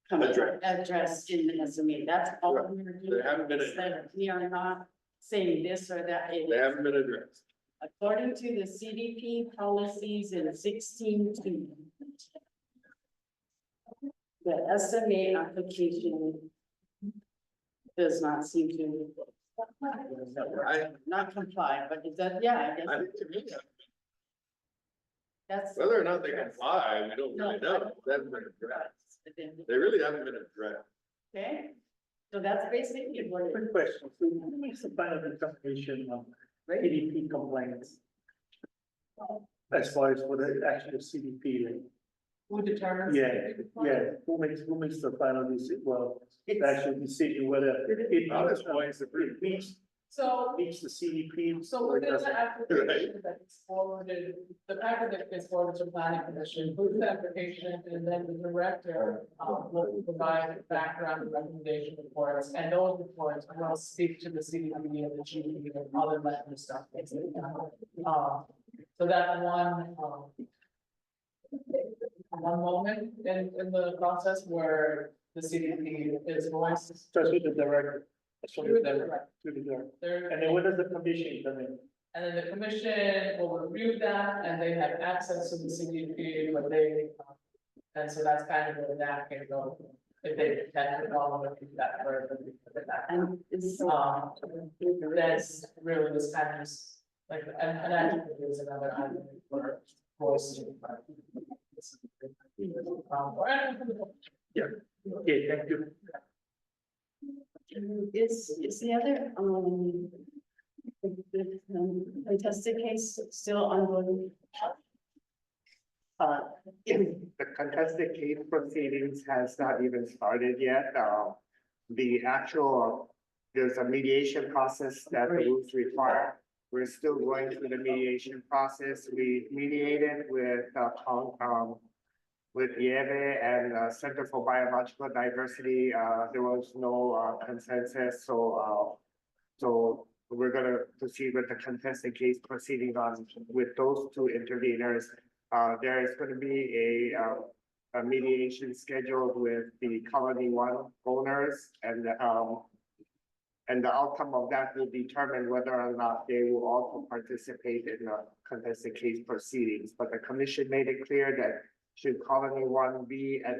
come addressed in the SME. That's all we're doing. They haven't been This letter. We are not saying this or that. They haven't been addressed. According to the CDP policies in 16(2). The SMA application does not seem to not comply, but is that, yeah, I I guess think to me, that's. whether or not they comply, we don't really know. They haven't been addressed. They really haven't been addressed. Okay, so that's basically what it Quick question, so who makes the final determination of Right. CDP compliance? As far as for the actual CDP, like, Who determines? who makes the final decision, well, the actual decision whether it So, meets the CDP. so or it within the doesn't. application that's forwarded, the packet that gets forwarded to planning commission, includes the application, and then the director, will provide background and recommendation reports, and those reports will speak to the CDP and the GP and other level stuff. So that one moment in the process where the CDP is going to. Just with the director. That's what Through it the does, director. through the director. There- And then what does the commission come in? And then the commission will review that and they have access to the CDP, but they, and so that's kind of where that can go. If they had to all of that further. And it's, That's really this kind of just like, and actually there's another item for voice. Yeah, okay, thank you. is the other, contested case still ongoing? The contested case proceedings has not even started yet. The actual, there's a mediation process that the rules require. We're still going through the mediation process. We mediated with IEVE and Center for Biological Diversity. There was no consensus, so we're gonna proceed with the contested case proceeding on with those two interveners. There is gonna be a mediation scheduled with the Colony One owners, and the outcome of that will determine whether or not they will also participate in the contested case proceedings. But the commission made it clear that should Colony One be at,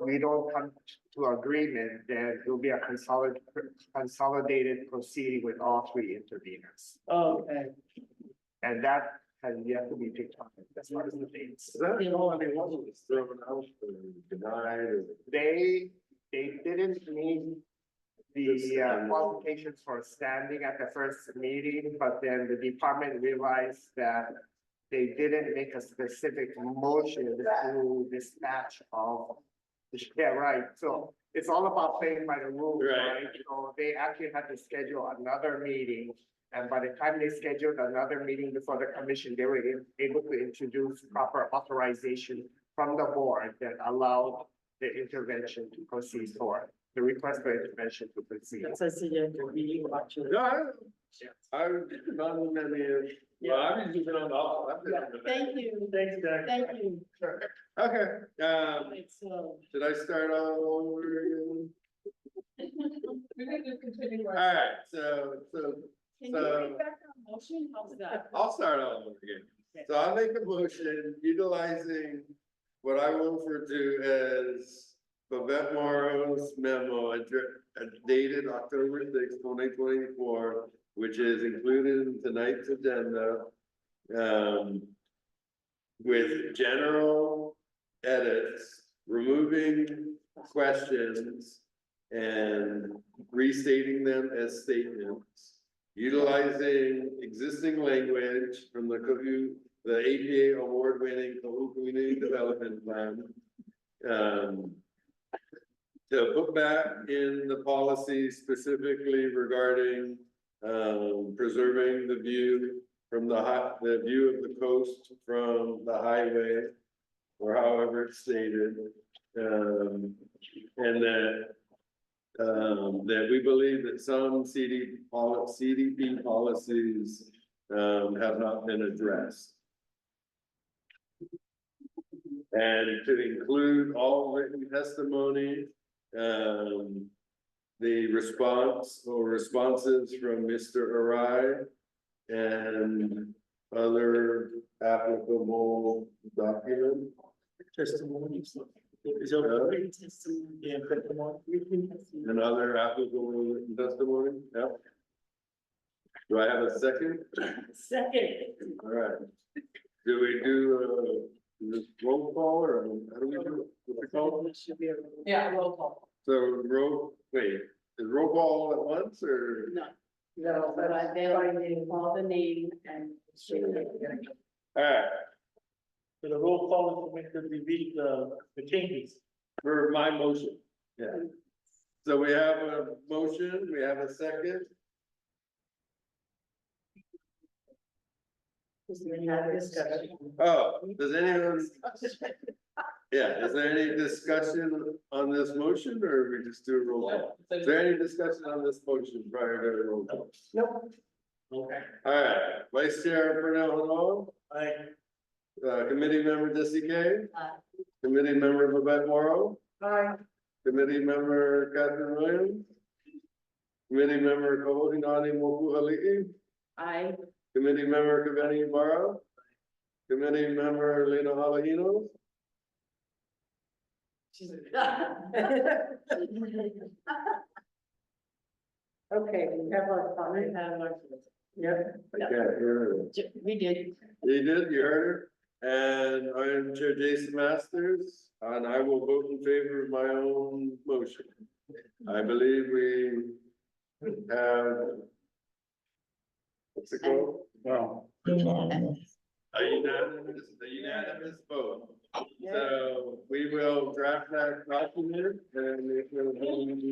we don't come to agreement, then it will be a consolidated proceeding with all three interveners. Okay. And that has yet to be picked up as far as the dates. Is that all? I mean, wasn't it thrown out or denied or? They didn't meet the qualifications for standing at the first meeting, but then the department realized that they didn't make a specific motion to dispatch of. Yeah, right, so it's all about playing by the rules, Right. right? So they actually had to schedule another meeting. And by the time they scheduled another meeting before the commission, they were able to introduce proper authorization from the board that allowed the intervention to proceed forward, the request for intervention to proceed. That's a CDP actually. No, I've been on many, well, I've been using on all. I've been on the- Thank you, Thanks, Doug. thank you. Okay, Right, so. should I start all over again? We can just continue. All right, Can you bring back our motion? How's that? I'll start all over again. So I'll make a motion utilizing what I will refer to as Babette Morrow's memo dated October 6, 2024, which is included in tonight's agenda. With general edits, removing questions and restating them as statements, utilizing existing language from the Kaʻū, the APA award-winning Kaʻū Community Development Plan. To put back in the policy specifically regarding preserving the view from the view of the coast from the highway, or however it's stated. And that we believe that some CDP policies have not been addressed. And to include all written testimony, the response or responses from Mr. Arai and other applicable document. Testimonies. Is Written testimony. Yeah, testimony. Written testimony. And other applicable written testimony, yeah. Do I have a second? Second. All right. Do we do this roll call or how do we do it? What's it called? Yeah, roll call. So is roll call at once or? No. No, but that's then finding. call the name and. Alright, So the roll call is to make the changes. for my motion, yeah. So we have a motion, we have a second. Oh, does anyone, yeah, is there any discussion on this motion, or we just do a roll call? Is there any discussion on this motion prior to the roll call? Nope. Okay. Alright, Vice Chair Pernell Hall, Committee Member Jesse Kay. Committee Member Babette Morrow, Aye. Committee Member Catherine Williams. Committee Member Kahohinani Mokuhalii, I, Committee Member Kaveni Barra. Committee Member Lena Halahino, Okay, we have our comment. Yep. I can't hear her. we did. You did, you heard her, and I am Chair Jason Masters, and I will vote in favor of my own motion. I believe we have. What's it called? Well, Unanimous. A unanimous vote. So we will draft that document and it will be.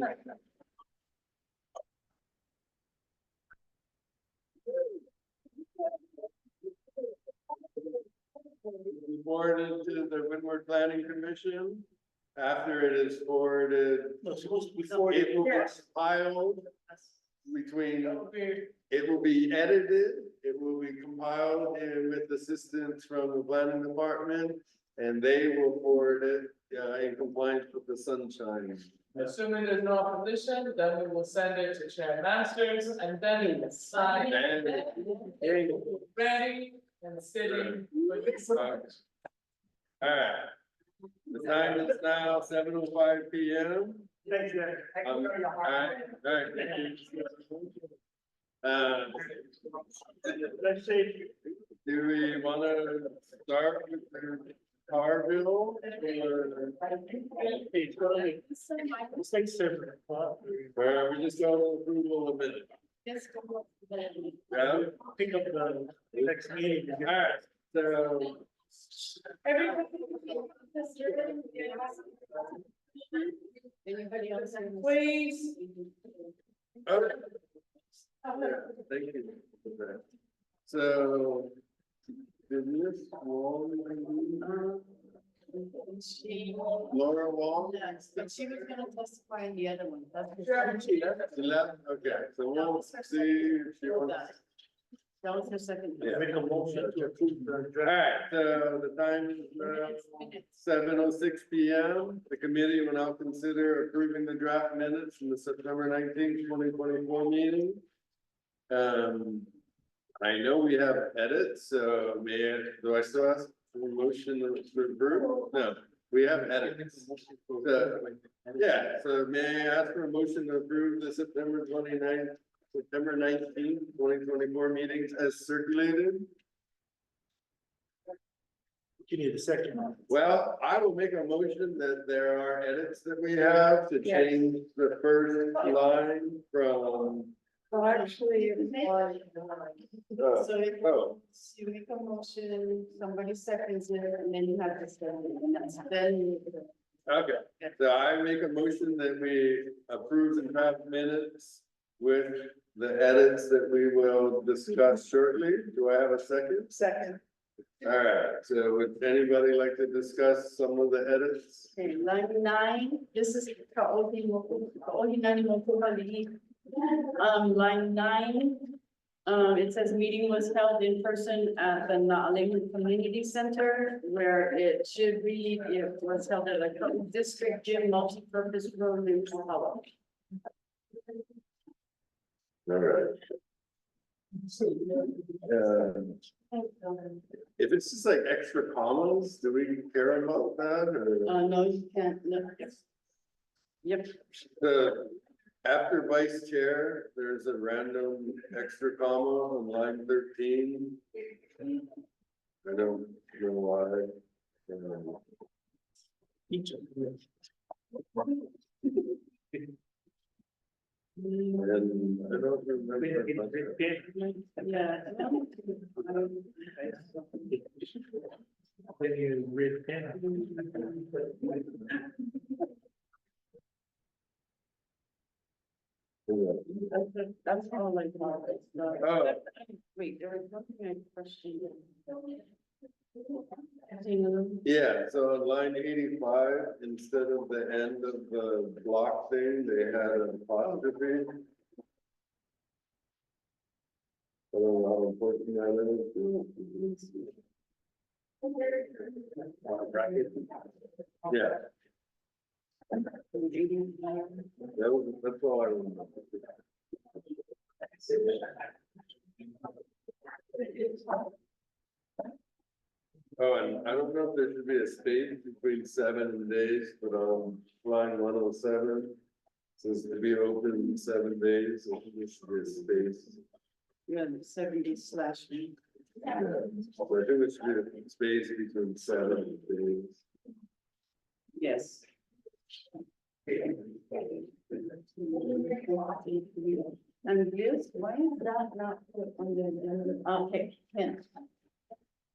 Forwarded to the Windward Planning Commission. After it is forwarded, No, it's supposed to be it forwarded. will be compiled between, it will be edited, it will be compiled with assistance from the planning department, and they will forward it in compliance with the sunshine. Assuming there's no opposition, then we will send it to Chair Masters and then we will sign. And- There you go. Ready and sitting. Alright. The time is now 7:05 p.m. Thank you. Alright, thank you. Let's say. Do we wanna start with the car bill? It's like seven. Or are we just going to approval of it? Yeah? Pick up the next meeting. Alright, so. Anybody else? Please. Okay. Thank you. Okay. So. Did this Wong? Laura Wong? But she was gonna testify in the other one. She left? Okay, so we'll see if she wants. That was her second. Yeah. Make a motion to approve the draft. Alright, so the time is 7:06 p.m. The committee will now consider approving the draft minutes from the September 19th, 2024 meeting. I know we have edits, so do I still ask for a motion to approve? No, we have edits. Yeah, so may I ask for a motion to approve the September 19th, 2024 meetings as circulated? You need a second on it. Well, I will make a motion that there are edits that we have to Yes. change the first line from. Well, actually, it was. So if Oh. you make a motion, somebody seconds it, and then you have to start, and that's then. Okay, so I make a motion that we approve the draft minutes with the edits that we will discuss shortly. Do I have a second? Second. All right, so would anybody like to discuss some of the edits? Okay, line 9, this is Kaʻū Mokuhalii. Line 9, it says meeting was held in person at the Na'alemu Community Center, where it should read, it was held at a Kaʻū District Gym Multipurpose Room in Kahala. All right. If it's just like extra commas, do we care about that or? No, you can't, no. Yep, After vice chair, there's a random extra comma on line 13. I don't know why. And I don't remember. Yeah. When you read pen. That's all I thought. Oh. Wait, there was one thing I questioned. Yeah, so on line 85, instead of the end of the block thing, they had an apostrophe. I don't know how important that is. Yeah. That's all I remember. Oh, and I don't know if there should be a space between 7 days, but on line 107, says to be open 7 days, so there should be a space. Yeah, 70/me. Yeah, so I think there should be a space between 7 days. Yes. And this, why is that not put on the, okay, yeah.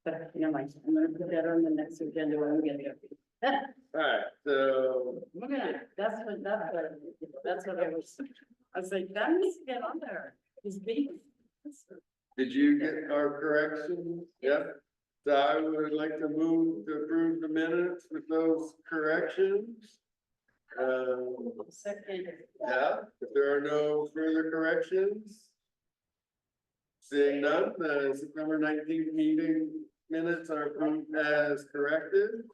But, you know, I'm gonna put that on the next agenda when we get there. Alright, so, We're gonna, that's what I was like, that needs to get on there, is big. did you get our corrections? Yep. So I would like to move to approve the minutes with those corrections. Second. Yeah, if there are no further corrections. Seeing none, the September 19th meeting minutes are approved as corrected.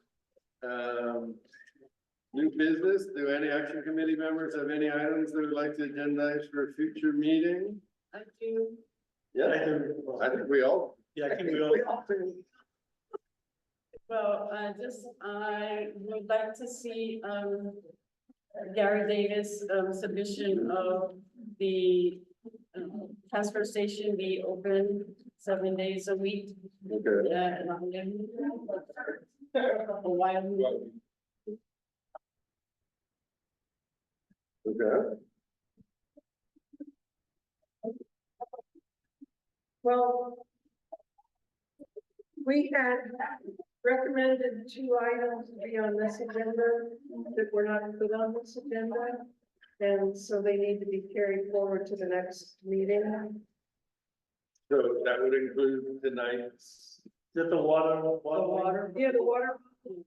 New business, do any action committee members have any items they would like to agendize for a future meeting? I do. Yeah, I think we all. Yeah, I think we all. Well, I would like to see, Gary Davis, submission of the transfer station be open 7 days a week. Okay. Yeah, a while. Okay. Well, we had recommended 2 items to be on this agenda that were not put on this agenda. And so they need to be carried forward to the next meeting. So that would include tonight's. Is that the water? The water. Yeah, the water.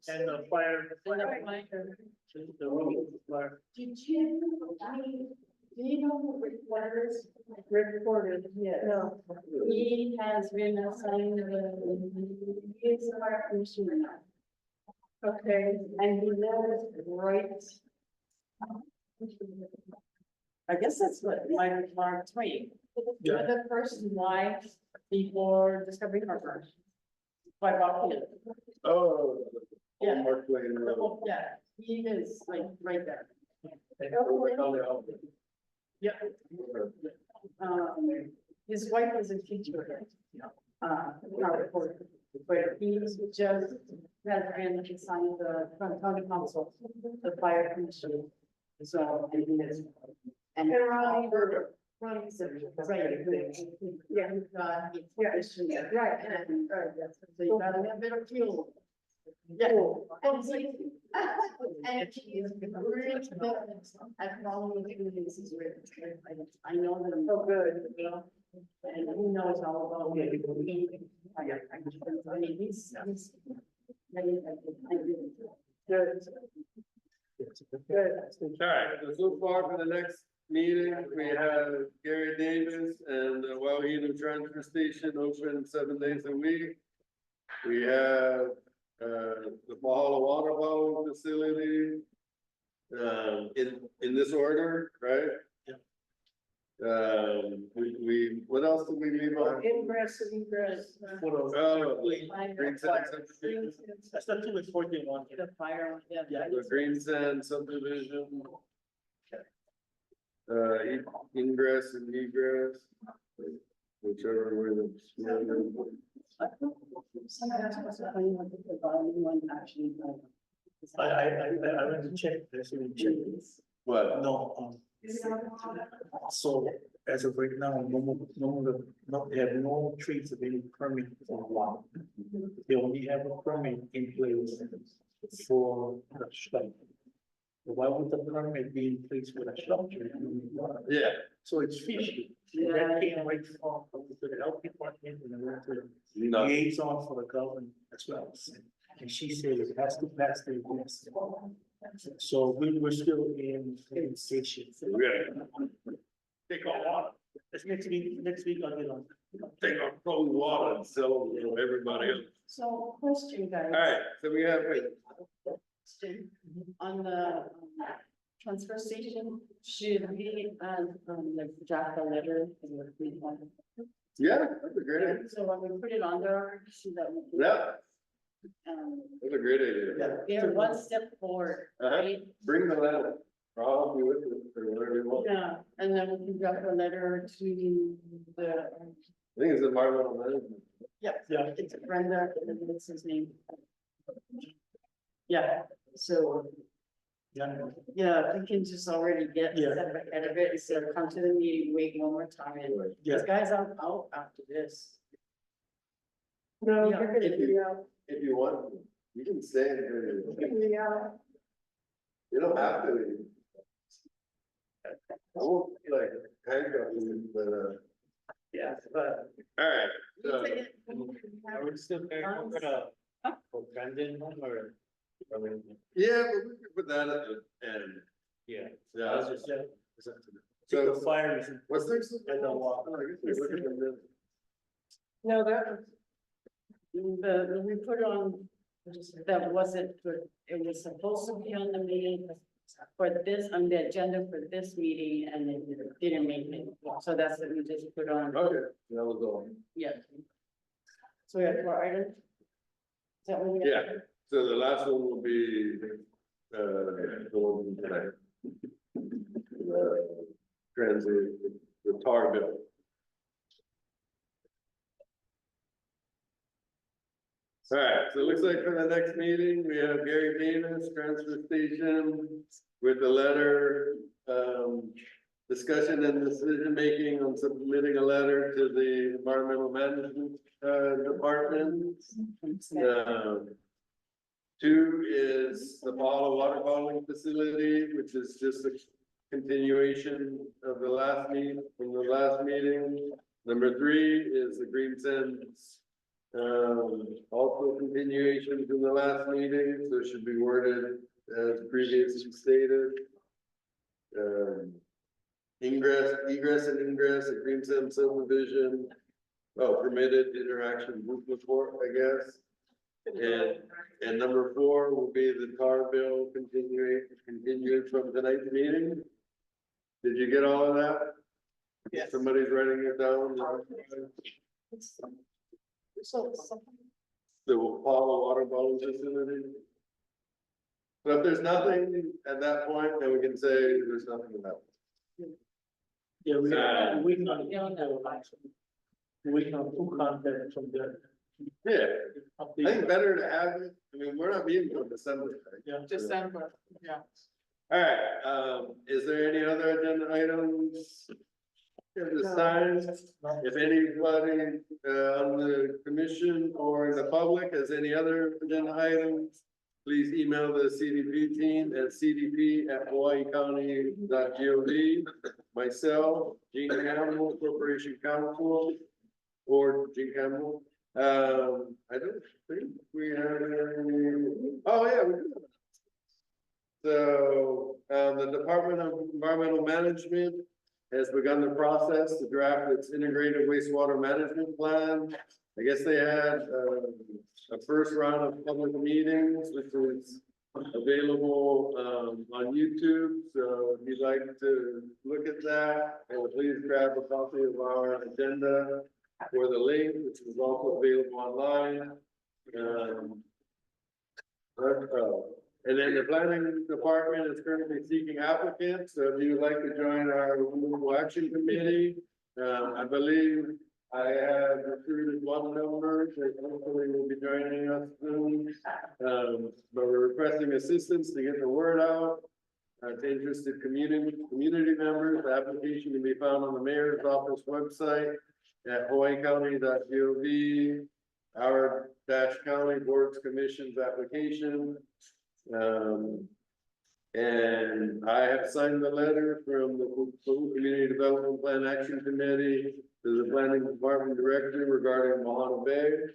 And the fire. The road, fire. Did you, do you know who requires? Reported, yeah. No. He has been assigned he is a fire commissioner now. Okay. And he knows right. I guess that's what my remark to me. You're the person why before Discovery Harbor. Quite often. Oh. Yeah. Mark Lane Road. Oh, yeah, he is like right there. Yeah. His wife is a teacher. Not reported, but he was just had ran assigned the county council, the fire commission. So, and he is. And Ronnie, Ronnie's a right. Yeah, right, and so you gotta have a bit of fuel. Yeah. And he is really good at following through these. I know that I'm so good, you know, and he knows all about it. I mean, he's. Good. Good. All right, so far for the next meeting, we have Gary Davis and the Wauhinu Transfer Station open 7 days a week. We have the Pahala Water Bottle Facility in this order, right? Yeah. What else did we leave on? Ingress and egress. That's the 2 and 14 one. The fire, yeah. The Green Sand subdivision. Ingress and egress. Whichever way that's. Sometimes what's funny, like the volume one actually. I went to check, there's a check. What? No, so as of right now, they have no trees of any permit for a while. They only have a permit in place for the structure. Why would the permit be in place for the structure? Yeah. So it's fishy. That came right from the health department and then to the No. liaison for the government as well. And she said it has to pass the test. So we're still in station. Take on water, That's next week I'll get on. take on cold water and sell it to everybody else. So question, guys. All right, so we have, wait, Question. On the transfer station, should we, like draft a letter? yeah, that's a great idea. So when we put it on there, so that we can. Yeah, Um, that's a great idea. they're one step forward, Uh-huh. right? Bring the letter. I'll help you with it, or whatever you want. Yeah, and then we can draft a letter to the, I think it's environmental management. Yeah. it's Brenda, and what's his name? Yeah, so, yeah, we can just already get Yeah. ahead of it, instead of come to the meeting, wait one more time, and Yeah. this guy's out after this. No, Yeah, you're gonna if be you- out. If you want, you can stay in here. Yeah. You don't have to. I won't be like handcuff you, but, Yeah, but. all right, so. Are we still going for Brandon or? Yeah, but we can put that at the end. Yeah. Yeah. So the fire is. What's next? I don't walk. Oh, I guess we're looking at this. No, that, We put on, that wasn't, it was supposed to be on the meeting for this, on the agenda for this meeting, and it didn't make it, so that's what we just put on, Okay, that was all. yeah. So we have 4 items? Is that what we have? Yeah, so the last one will be, the one tonight. Transit, the tar bill. All right, so it looks like for the next meeting, we have Gary Davis, transfer station, with a letter, discussion and decision-making on submitting a letter to the environmental management, department. 2 is the bottle water bottling facility, which is just a continuation of the last meeting, from the last meeting. Number 3 is the Green Sands, also continuation from the last meeting, so it should be worded as previously stated. Egress and ingress at Green Sands subdivision. Oh, permitted interaction group report, I guess. And number 4 will be the tar bill continued from tonight's meeting. Did you get all of that? Yes. Somebody's writing it down. so, The Apollo water bottle facility. So if there's nothing at that point, then we can say there's nothing about it. Yeah, we can, we can pull contact from the. Yeah, I think better to have it, I mean, we're not meeting until December. Right? Yeah. December, yeah. All right, is there any other agenda items? At this time, if anybody, on the commission or in the public has any other agenda items, please email the CDP team at cdp@hawaiicounty.gov. Myself, Gene Campbell, Corporation Counsel, or Gene Campbell. I don't think we have any, oh yeah, we do. So, the Department of Environmental Management has begun the process to draft its integrated wastewater management plan. I guess they had, a first round of public meetings, which is available, on YouTube. So if you'd like to look at that, please grab a copy of our agenda or the link, which is also available online. And then the planning department is currently seeking applicants, so if you would like to join our renewable action committee, I believe I have recruited 1 member that hopefully will be joining us soon. But we're requesting assistance to get the word out. To interested community members, the application can be found on the mayor's office website at hawaiicounty.gov, our county boards commissions application. And I have signed the letter from the Kaʻū Community Development Plan Action Committee to the Planning Department Director regarding Mahana Bay.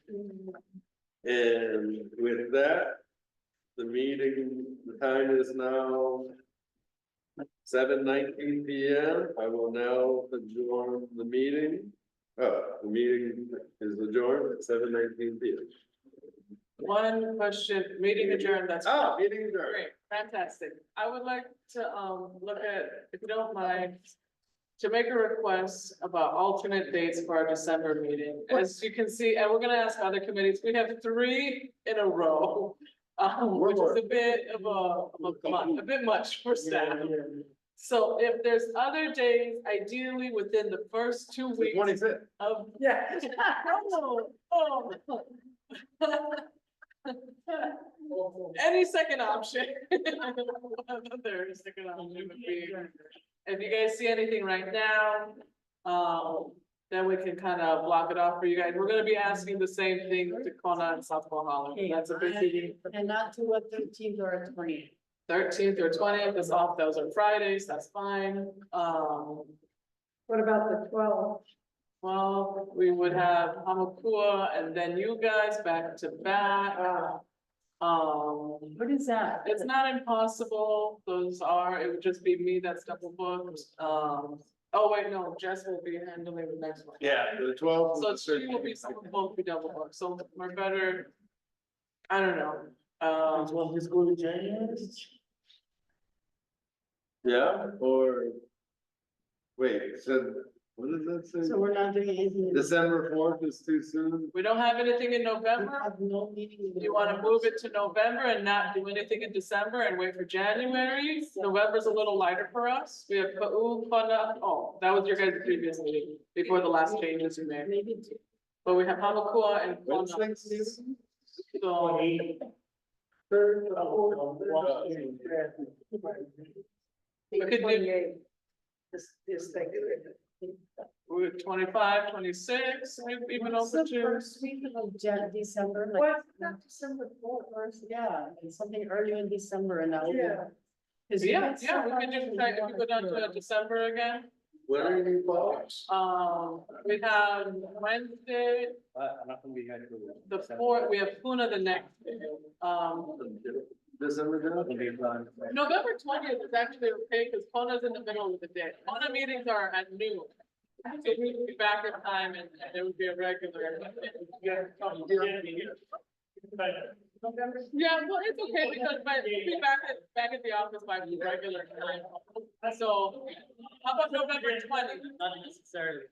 And with that, the meeting, the time is now 7:19 p.m. I will now adjourn the meeting. The meeting is adjourned at 7:19 p.m. One question, meeting adjourned, that's. Meeting adjourned. Great, fantastic. I would like to, look at, if you don't mind, to make a request about alternate dates for our December meeting. As you can see, and we're gonna ask other committees, we have 3 in a row. Which is a bit of a bit much for staff. So if there's other days, ideally within the first 2 weeks 25th. of. Yeah. Any second option. Their second option would be, if you guys see anything right now, then we can kind of block it off for you guys. We're gonna be asking the same thing to Kona and South Kohala. That's a big meeting. And not to a 13th or a 20th. 13th or 20th is off, those are Fridays, that's fine. What about the 12th? Well, we would have Hamakua and then you guys back to back. What is that? It's not impossible, those are, it would just be me that's double booked. Oh, wait, no, Jess will be handling the next one. Yeah, the 12th. So she will be, both be double booked, so we're better, I don't know. Well, just go to January. Yeah, or. Wait, so what does that say? So we're not doing anything. December 4th is too soon? We don't have anything in We November? have no meeting. Do you wanna move it to November and not do anything in December and wait for January? November's a little lighter for us. We have Kaʻū, Kona, oh, that was your guys' previous meeting, before the last changes you made. Maybe 2. But we have Hamakua and When's Kona. Thanksgiving? So, we could do, This thing. we're 25, 26, maybe even over to. First week of December, like. What's not December 4th? Yeah, and something early in December and that would be. Yeah. Yeah, we could do, if you go down to December again. When are you folks? We have Wednesday, I'm not gonna be here for the 4th, we have Puna the next day. December 10th? November 20th is actually okay, because Kona's in the middle of the day. Kona meetings are at noon. So we would be back in time and it would be a regular. Yeah, well, it's okay, because we'll be back at the office by the regular time. So, how about November 20th? Not necessarily.